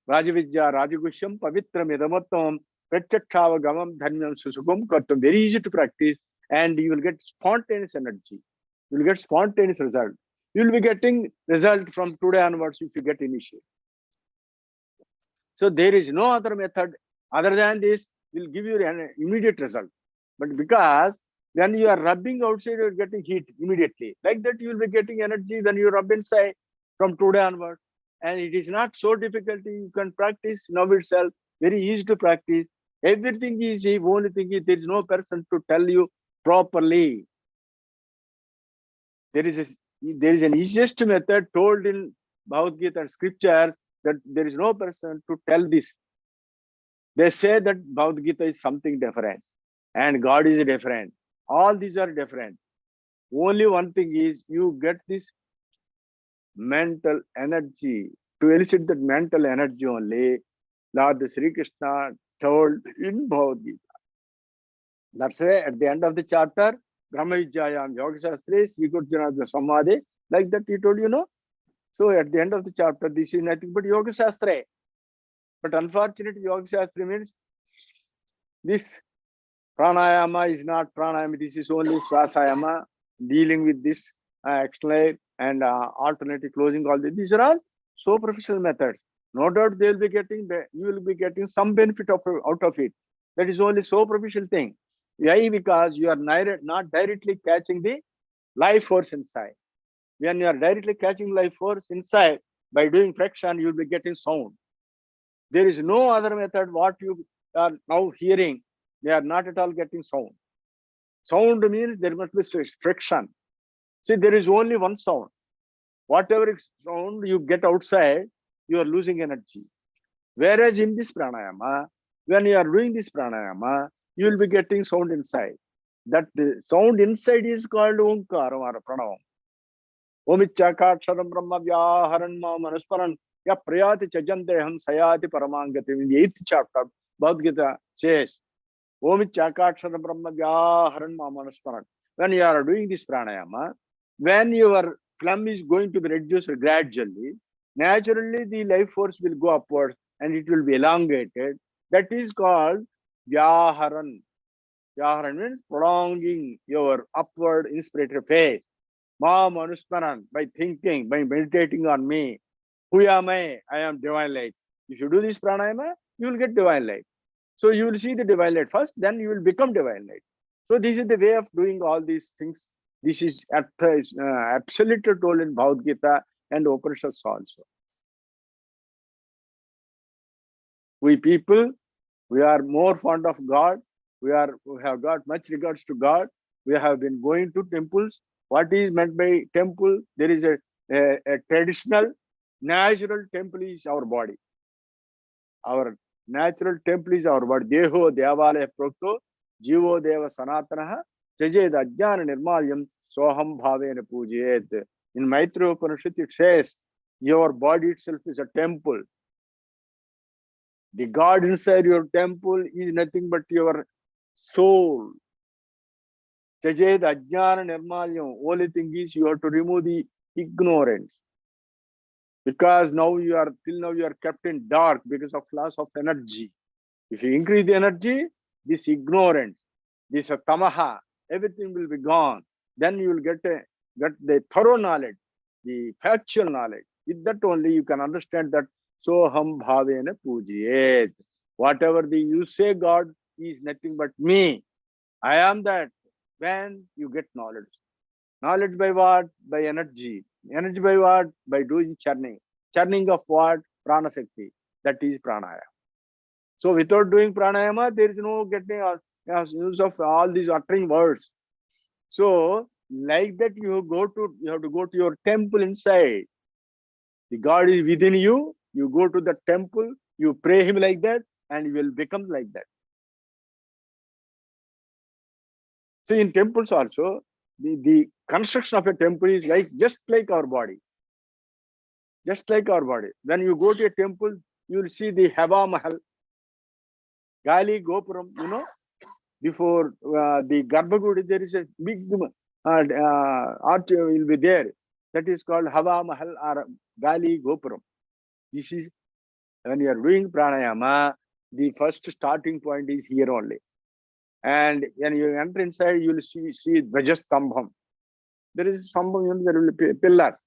Rajavidya, Rajagusham, Pavitram, Idamattam, Pratyakshava Gamam, Dhanyam, Susukam, Kartam. Very easy to practice, and you will get spontaneous energy. You will get spontaneous result. You will be getting result from today onwards if you get initiated. So there is no other method other than this will give you an immediate result. But because when you are rubbing outside, you are getting heat immediately. Like that, you will be getting energy when you rub inside from today onward. And it is not so difficult. You can practice now itself. Very easy to practice. Everything is easy. Only thing is there is no person to tell you properly. There is an easiest method told in Bhagavad Gita and scripture that there is no person to tell this. They say that Bhagavad Gita is something different and God is different. All these are different. Only one thing is you get this mental energy. To elicit that mental energy only, Lord Sri Krishna told in Bhagavad Gita. That's why at the end of the chapter, Brahma Vidyayam Yoga Shastre, Srikurjana Samvade, like that he told, you know. So at the end of the chapter, this is nothing but Yoga Shastra. But unfortunately, Yoga Shastra means this pranayama is not pranayama. This is only swasayama, dealing with this external and alternative closing. All these are all so professional methods. No doubt they will be getting, you will be getting some benefit out of it. That is only so professional thing. Why? Because you are not directly catching the life force inside. When you are directly catching life force inside, by doing friction, you will be getting sound. There is no other method. What you are now hearing, they are not at all getting sound. Sound means there must be friction. See, there is only one sound. Whatever sound you get outside, you are losing energy. Whereas in this pranayama, when you are doing this pranayama, you will be getting sound inside. That the sound inside is called Omkara or Pranavam. Omichakaksharam Brahma Vyaharan Manusparan Ya Prayati Chajandeham Sayati Paramangati. In the 8th chapter, Bhagavad Gita says, Omichakaksharam Brahma Vyaharan Manusparan. When you are doing this pranayama, when your phlegm is going to be reduced gradually, naturally the life force will go upwards and it will be elongated. That is called Vyaharan. Vyaharan means prolonging your upward inspirator phase. Ma Manusmaran, by thinking, by meditating on me. Who am I? I am divine light. If you do this pranayama, you will get divine light. So you will see the divine light first, then you will become divine light. So this is the way of doing all these things. This is absolutely told in Bhagavad Gita and Upanishads also. We people, we are more fond of God. We have got much regards to God. We have been going to temples. What is meant by temple? There is a traditional, natural temple is our body. Our natural temple is our body. Deho Devalaya Prokto, Jivo Deva Sanatanaha, Jajed Ajnana Nirmalyam, Soham Bhavena Pujayet. In Maitreya Upanishad, it says, your body itself is a temple. The God inside your temple is nothing but your soul. Tajed Ajnana Nirmalyam. Only thing is you have to remove the ignorance. Because now till now you are kept in dark because of loss of energy. If you increase the energy, this ignorance, this tamaha, everything will be gone. Then you will get the thorough knowledge, the factual knowledge. With that only you can understand that Soham Bhavena Pujayet. Whatever you say God is nothing but me. I am that. When you get knowledge. Knowledge by what? By energy. Energy by what? By doing churning. Churning of what? Prana Shakti. That is pranayama. So without doing pranayama, there is no getting use of all these uttering words. So like that, you have to go to your temple inside. The God is within you. You go to the temple, you pray him like that, and you will become like that. So in temples also, the construction of a temple is like just like our body. Just like our body. When you go to a temple, you will see the Hava Mahal, Gali Gopuram, before the Garbhagudi, there is a big art will be there. That is called Hava Mahal or Gali Gopuram. This is when you are doing pranayama, the first starting point is here only. And when you enter inside, you will see Dvajastambham. There is Stambham, there will be a pillar.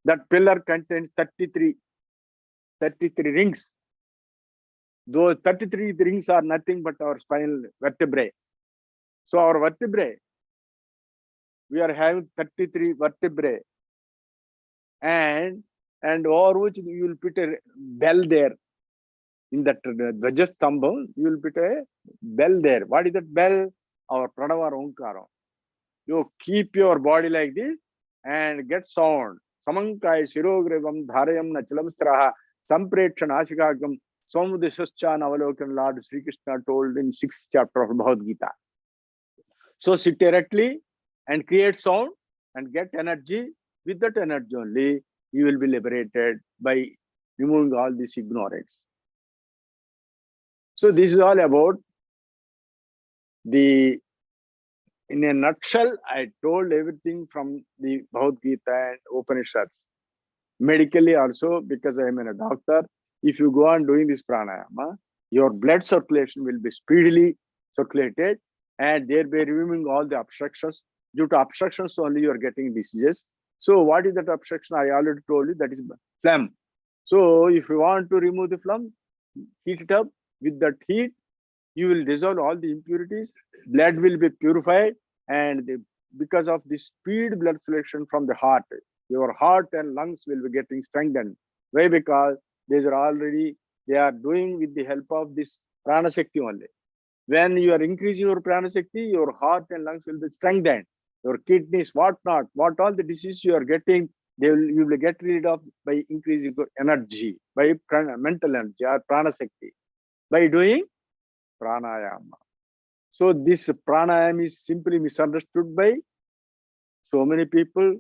That pillar contains 33 rings. Those 33 rings are nothing but our spinal vertebrae. So our vertebrae, we are having 33 vertebrae, and over which you will put a bell there. In that Dvajastambham, you will put a bell there. What is that bell? Our Pranava Onkara. You keep your body like this and get sound. Samankai Sirogrevam Dharayam Nachalam Straha Samprekshan Ashikagam Somudishascha Navalokan Lord Sri Krishna told in 6th chapter of Bhagavad Gita. So sit directly and create sound and get energy. With that energy only, you will be liberated by removing all this ignorance. So this is all about in a nutshell, I told everything from the Bhagavad Gita and Upanishads. Medically also, because I am a doctor, if you go on doing this pranayama, your blood circulation will be speedily circulated, and thereby removing all the obstructions. Due to obstructions only, you are getting diseases. So what is that obstruction? I already told you, that is phlegm. So if you want to remove the phlegm, heat it up. With that heat, you will dissolve all the impurities, blood will be purified, and because of the speed blood circulation from the heart, your heart and lungs will be getting strengthened. Why? Because they are doing with the help of this prana shakti only. When you are increasing your prana shakti, your heart and lungs will be strengthened. Your kidneys, what all the diseases you are getting, you will get rid of by increasing your energy, by mental energy or prana shakti, by doing pranayama. So this pranayama is simply misunderstood by so many people,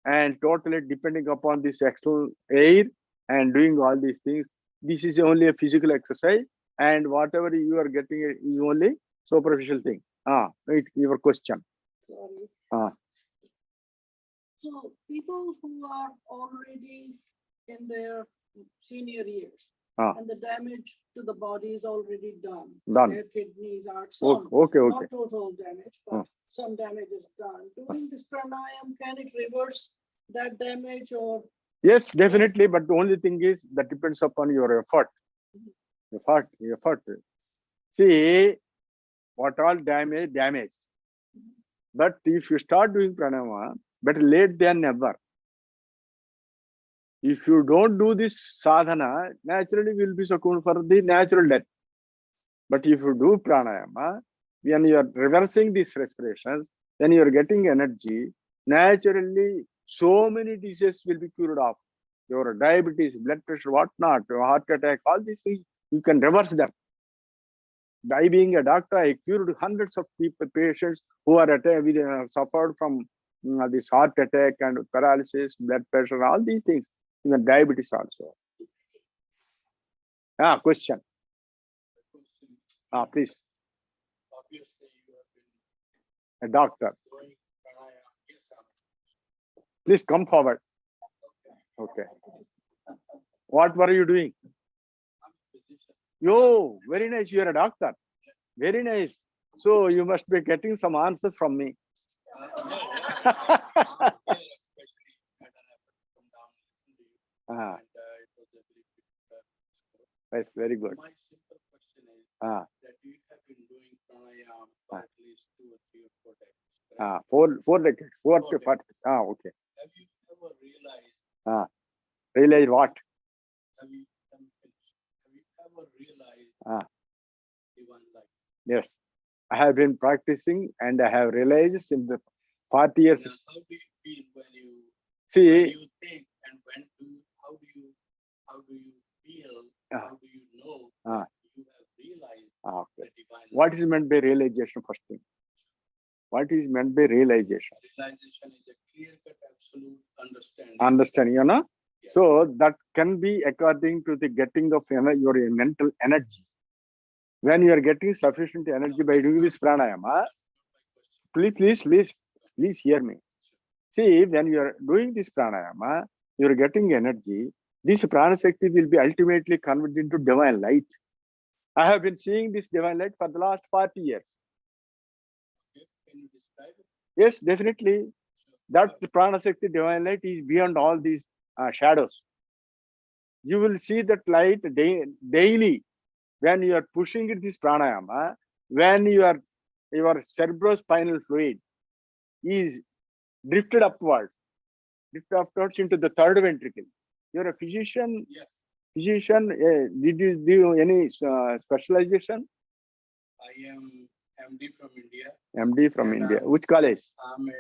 and totally depending upon this external air and doing all these things. This is only a physical exercise, and whatever you are getting is only superficial thing. Wait, your question. Sorry. So people who are already in their senior years, and the damage to the body is already done. Their kidneys are some, okay. not total damage, but some damage is done. Doing this pranayam, can it reverse that damage or? Yes, definitely. But the only thing is that depends upon your effort. Effort. See, what all damage. But if you start doing pranayama, better late than never. If you don't do this sadhana, naturally will be succumbed for the natural death. But if you do pranayama, when you are reversing these respirations, then you are getting energy. Naturally, so many diseases will be cured off. Your diabetes, blood pressure, whatnot, your heart attack, all these things, you can reverse them. By being a doctor, I cured hundreds of patients who are suffered from this heart attack and paralysis, blood pressure, all these things, even diabetes also. Question. Please. Obviously, you have been A doctor. doing pranayama. Yes, Please come forward. Okay. What were you doing? I'm a physician. Yo, very nice. You are a doctor. Very nice. So you must be getting some answers from me. Especially when I had to come down and listen to you. And it was a very good. That's very good. My simple question is that you have been doing pranayama for at least 2 or 3 or 4 decades. correct? 4 decades. 4 to 5. Okay. Have you ever realized Realize what? Have you ever realized Ah. divine light? Yes. I have been practicing and I have realized in the 40 years. Now, how do you feel when you See, think, and how do you feel? Ah. How do you know Ah. that you have realized okay. the divine light? What is meant by realization first thing? What is meant by realization? Realization is a clear-cut absolute understanding. Understanding, you know? Yes. So that can be according to the getting of your mental energy. When you are getting sufficient energy by doing this pranayama, please hear me. See, when you are doing this pranayama, you are getting energy. This prana shakti will be ultimately converted into divine light. I have been seeing this divine light for the last 40 years. Okay. Can you describe it? Yes, definitely. That the prana shakti divine light is beyond all these shadows. You will see that light daily when you are pushing it, this pranayama, when your cerebrospinal fluid is drifted upwards into the third ventricle. You're a physician. Yes. Physician, did you do any specialization? I am MD from India. MD from And, India. Which college? I'm a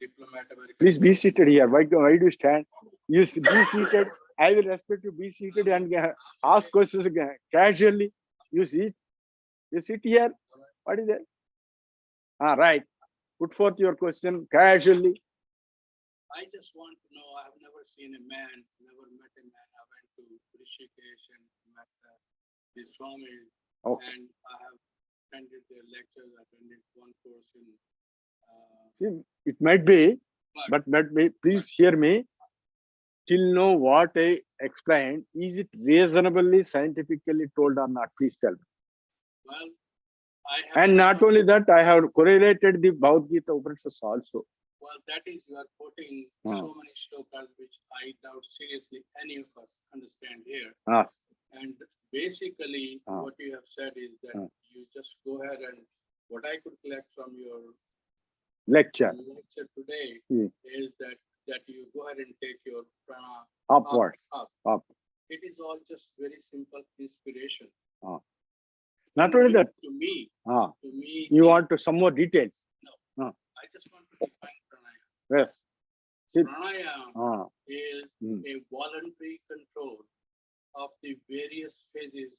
diplomat. American. Please be seated here. Why do you stand? You be seated. I will respect you. Be seated and ask questions casually. You sit here. What is that? Right. Put forth your question casually. I just want to know, I have never seen a man, never met a man. I went to Rishikesh and met the SWAMY, Okay. and I have attended their lectures, attended one course in. See, it might be, but please hear me. Till now, what I explained, is it reasonably scientifically told or not? Please tell me. Well, I have. And not only that, I have correlated the Bhagavad Gita Upanishads also. Well, that is, you are quoting so many shlokas which I doubt seriously any of us understand here. And basically, what you have said is that you just go ahead and what I could collect from your lecture today is that you go ahead and take your prana upwards. Up. It is all just very simple inspiration. Not only that. To me, you want to some more details? No. I just want to define pranayama. Yes. See, pranayama is a voluntary control of the various phases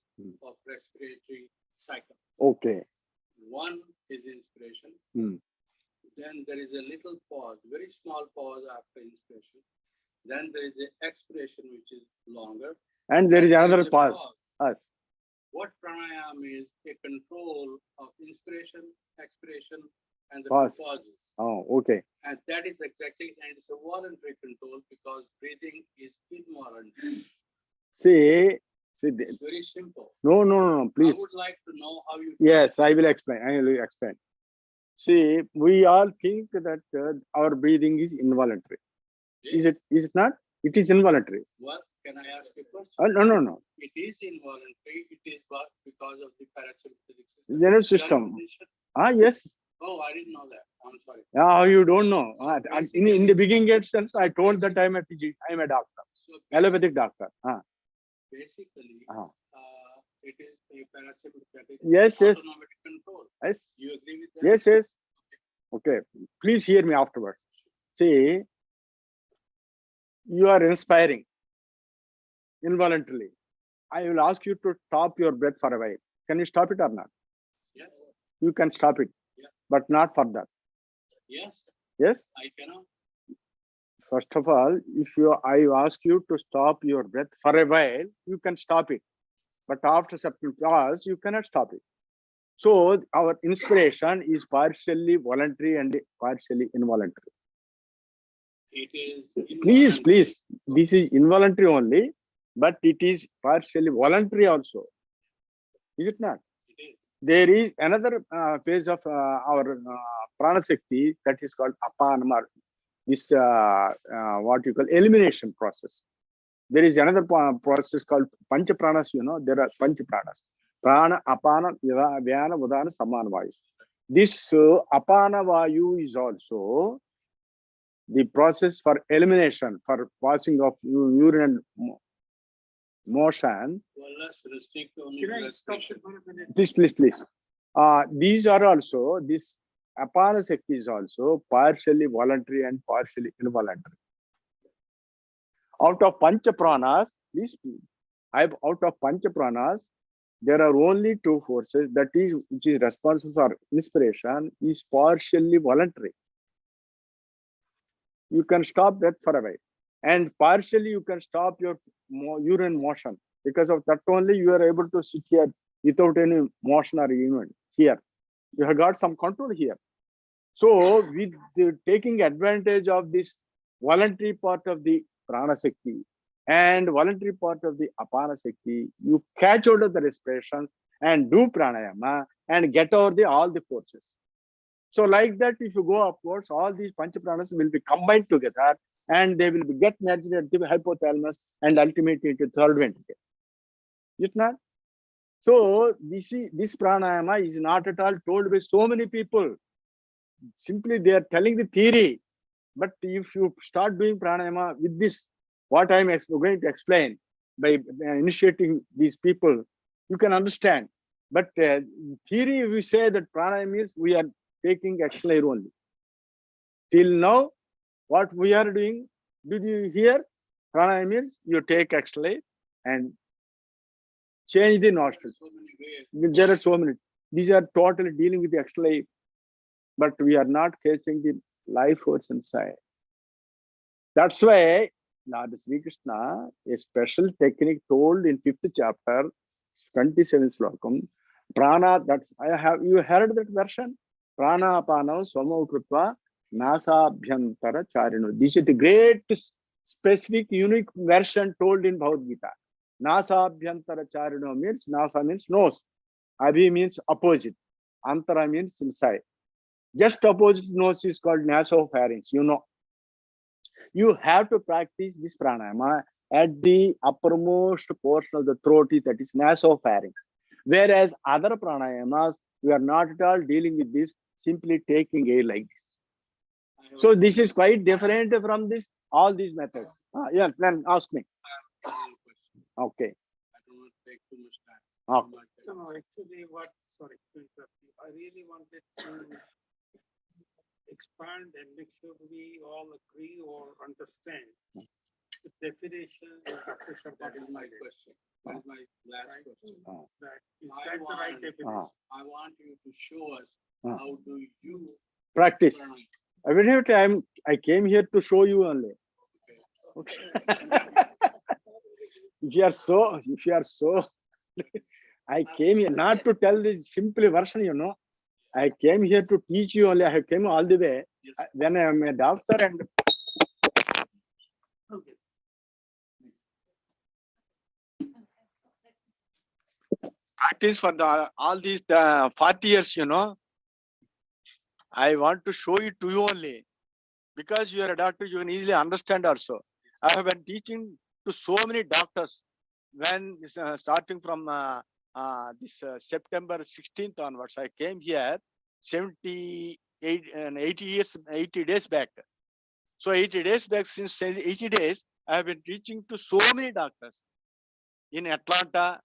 of respiratory cycle. Okay. One is inspiration. Then there is a little pause, very small pause after inspiration. Then there is an expiration, which is longer. And there is another pause. Yes. What pranayama is a control of inspiration, expiration, and the pauses. Okay. And that is exactly, and it's a voluntary control because breathing is involuntary. See, it's very simple. No, please. I would like to know how you. Yes, I will explain. See, we all think that our breathing is involuntary. Yes. Is it not? It is involuntary. Well, can I ask a question? No. It is involuntary. It is because of the parasympathetic system. Nervous system. Yes. Oh, I didn't know that. I'm sorry. You don't know. So in the beginning itself, I told that I'm a PG, I'm a doctor, allopathic doctor. Basically, it is a parasympathetic autonomic control. Yes. You agree with that? Yes. Okay. Please hear me afterwards. See, you are inspiring involuntarily. I will ask you to stop your breath for a while. Can you stop it or not? Yes. You can stop it, but not for that. Yes. Yes. I cannot. First of all, if I ask you to stop your breath for a while, you can stop it. But after certain pause, you cannot stop it. So our inspiration is partially voluntary and partially involuntary. It is. Please. This is involuntary only, but it is partially voluntary also. Is it not? It is. There is another phase of our prana shakti that is called apanama. This what you call elimination process. There is another process called pancha pranas. There are pancha pranas. Prana, apana, vyana, udana, samana vayu. This apana vayu is also the process for elimination, for passing of urine motion. Can I stop it for a minute? Please. These are also, this apana Shakti is also partially voluntary and partially involuntary. Out of Pancha Pranas, out of Pancha Pranas, there are only two forces, that is, which is responsible for inspiration, is partially voluntary. You can stop that for a while. And partially you can stop your urine motion. Because of that only you are able to sit here without any motion or event here. You have got some control here. So with taking advantage of this voluntary part of the Prana Shakti and voluntary part of the Apana Shakti, you catch out of the respirations and do pranayama and get over all the forces. So like that, if you go upwards, all these Pancha Pranas will be combined together and they will get merged at the hypothalamus and ultimately into third ventricle. Is it not? So this pranayama is not at all told by so many people. Simply they are telling the theory. But if you start doing pranayama with this, what I am going to explain by initiating these people, you can understand. But theory, we say that pranayama means we are taking exhale air only. Till now, what we are doing, did you hear? Pranayama means you take exhale air and change the nostrils. There are so many. These are totally dealing with the exhale air, but we are not catching the life force inside. That's why Lord Sri Krishna, a special technique told in 5th chapter, 27th slokam, prana, you heard that version? Prana apana swamo krutva nasabhyantara charino. This is the great specific unique version told in Bhagavad Gita. Nasabhyantara charino means, nasa means nose. Abhi means opposite. Antara means inside. Just opposite nose is called nasopharynx, you know. You have to practice this pranayama at the uppermost portion of the throat, that is nasopharynx. Whereas other pranayamas, we are not at all dealing with this, simply taking air like this. So this is quite different from this, all these methods. Yeah, then ask me. Okay. I don't want to take too much time. Okay. No, actually sorry to interrupt you. I really wanted to expand and make sure we all agree or understand the definition of Dr. Sharma. That is my question. That is my last question. That is that the right definition? I want you to show us how do you Practice. Evidently, I came here to show you only. Okay. If you are so, I came here not to tell the simple version, you know. I came here to teach you only. I came all the way. Yes. Then I am a doctor and Okay. practice for all these 40 years, you know. I want to show it to you only. Because you are a doctor, you can easily understand also. I have been teaching to so many doctors when starting from this September 16th onwards. I came here 78 and 80 days back. So 80 days back, since 80 days, I have been teaching to so many doctors in Atlanta,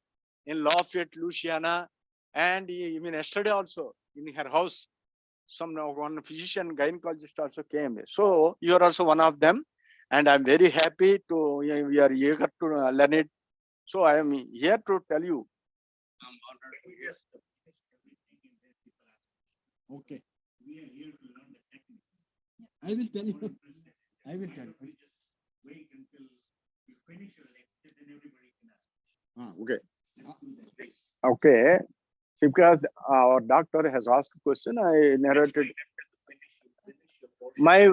in Lafayette, Louisiana, and even yesterday also in her house. One physician, gynecologist also came. So you are also one of them, and I'm very happy to. We are eager to learn it. So I am here to tell you. I'm honored to hear everything in this. Okay. We are here to learn the technique. I will tell you. I will tell you. We just wait until you finish your lecture, then everybody can ask. Okay. Let's do that, please. Okay. Because our doctor has asked a question, I narrated. My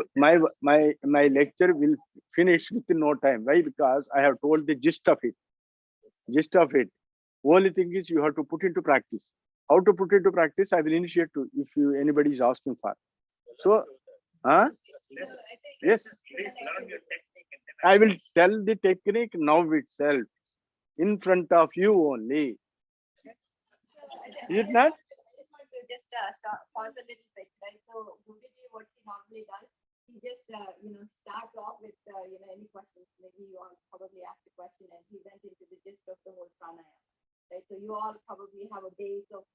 lecture will finish within no time. Why? Because I have told the gist of it. Gist of it. Only thing is you have to put into practice. How to put into practice? I will initiate to if anybody is asking for. So, yes. I will tell the technique now itself, in front of you only. Is it not? I just want to just pause a little bit, right? So Guruji, what he normally does, he just starts off with, any questions. Maybe you all probably asked a question and he went into the gist of the whole pranayama, right? So you all probably have a base of,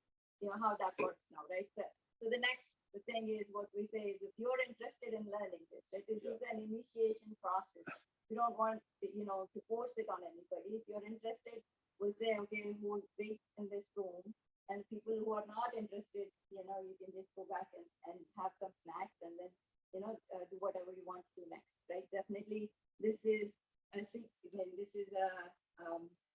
how that works now, right? So the next thing is what we say is if you're interested in learning this, right? This is an initiation process. We don't want, to force it on anybody. If you're interested, we'll say, okay, we'll wait in this room. And people who are not interested, you can just go back and have some snacks and then, do whatever you want to do next, right? Definitely, this is a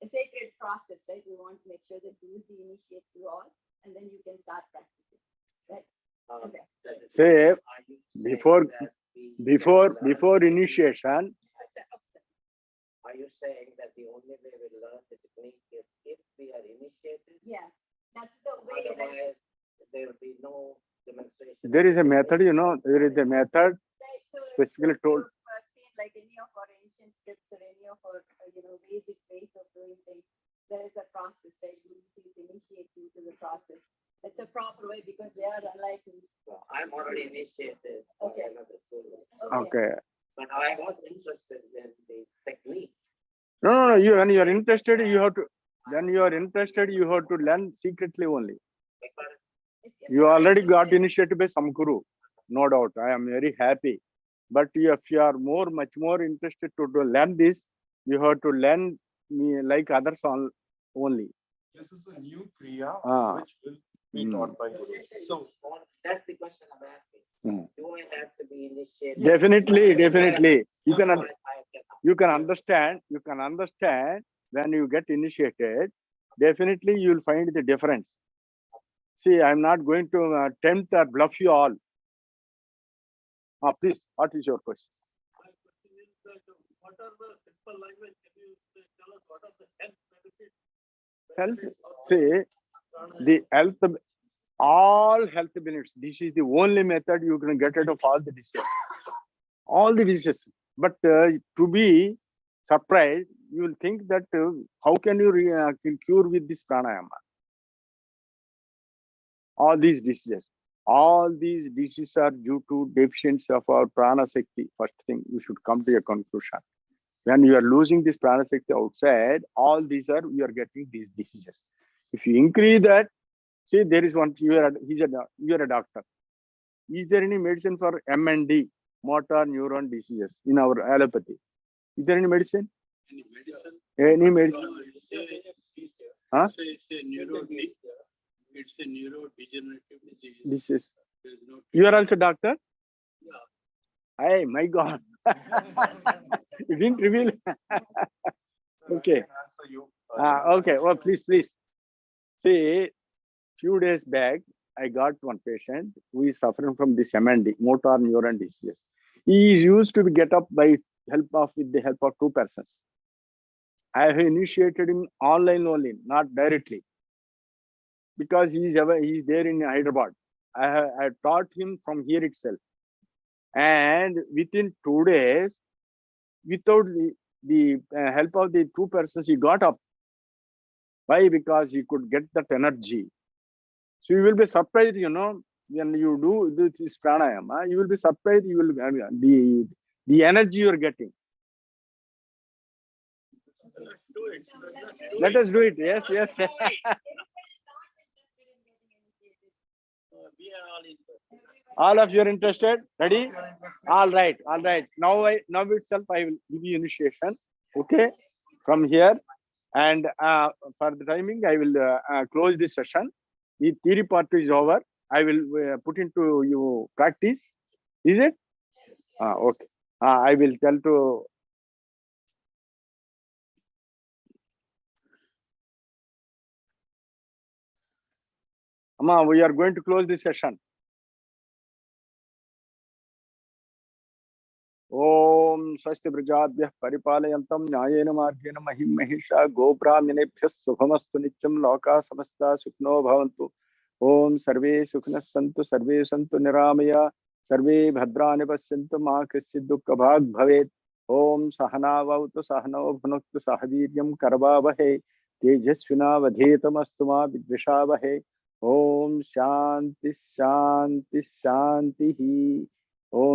sacred process, right? We want to make sure that Guruji initiates you all, and then you can start practicing, right? Okay. Say before initiation. Are you saying that the only way we learn the technique is if we are initiated? Yeah, that's the way. Otherwise, there will be no demonstration. There is a method, there is a method Right, so specifically told. Seen like any of our ancient scripts or any of our, Vedic ways of doing things, there is a process, right? You initiate you to the process. It's a proper way because they are enlightened. Well, I'm already initiated. Okay. Okay. But I was interested in the technique. No. When you are interested, you have to. When you are interested, you have to learn secretly only. Because You already got initiated by some guru, no doubt. I am very happy. But if you are much more interested to learn this, you have to learn me like others only. This is a new kriya which will be Mm. taught by Guru. So that's the question I'm asking. Mm. Do I have to be initiated? Definitely. You can Otherwise, I cannot. you can understand when you get initiated, definitely you will find the difference. See, I'm not going to tempt or bluff you all. Please, what is your question? My question is that what are the simple language? Can you tell us what are the health benefits? Health, see, the health, all health benefits. This is the only method you can get rid of all the diseases. All the diseases. But to be surprised, you will think that how can you cure with this pranayama? All these diseases. All these diseases are due to deficiency of our prana shakti. First thing, you should come to a conclusion. When you are losing this prana shakti outside, all these are, you are getting these diseases. If you increase that, see, there is one, you are a doctor. Is there any medicine for MND, motor neuron diseases, in our allopathy? Is there any medicine? Any medicine? Any medicine? No, Huh? It's a neurodegenerative disease. This is. There is no You are also doctor? Yeah. Hey, my God. You didn't reveal. Okay. I can answer you. Okay. Well, please. See, few days back, I got one patient who is suffering from this MND, motor neuron disease. He is used to get up with the help of two persons. I have initiated him online only, not directly, because he is there in Hyderabad. I taught him from here itself, and within 2 days, without the help of the two persons, he got up. Why? Because he could get that energy. So you will be surprised, when you do this pranayama, you will be surprised. You will the energy you are getting. Let us do it. Yes. If you're not interested in getting initiated, We are all interested. All of you are interested? Ready? All right. Now itself I will give you initiation. Okay, from here, and for the timing I will close this session. The theory part is over. I will put into you practice. Is it? Okay. I will tell to. Amma, we are going to close this session. Om Swasti Prajabhyah Paripalayantam Nyayena Margena Mahim Mahisha Gobrahminebhyas Subhamastu Nityam Loka Samasta Sukhno Bhavantu. Om Sarve Sukhnas Santu Sarve Santu Niramaya Sarve Bhadrani Pasyantu Ma Kaschid Dukkha Bhag Bhavet. Om Sahana Vavatu Sahano Bhunaktu Sahaviryam Karvavahe Tejasvina Vadhetamastu Ma Vidvishavahe. Om Shanti Shanti Shanti. Om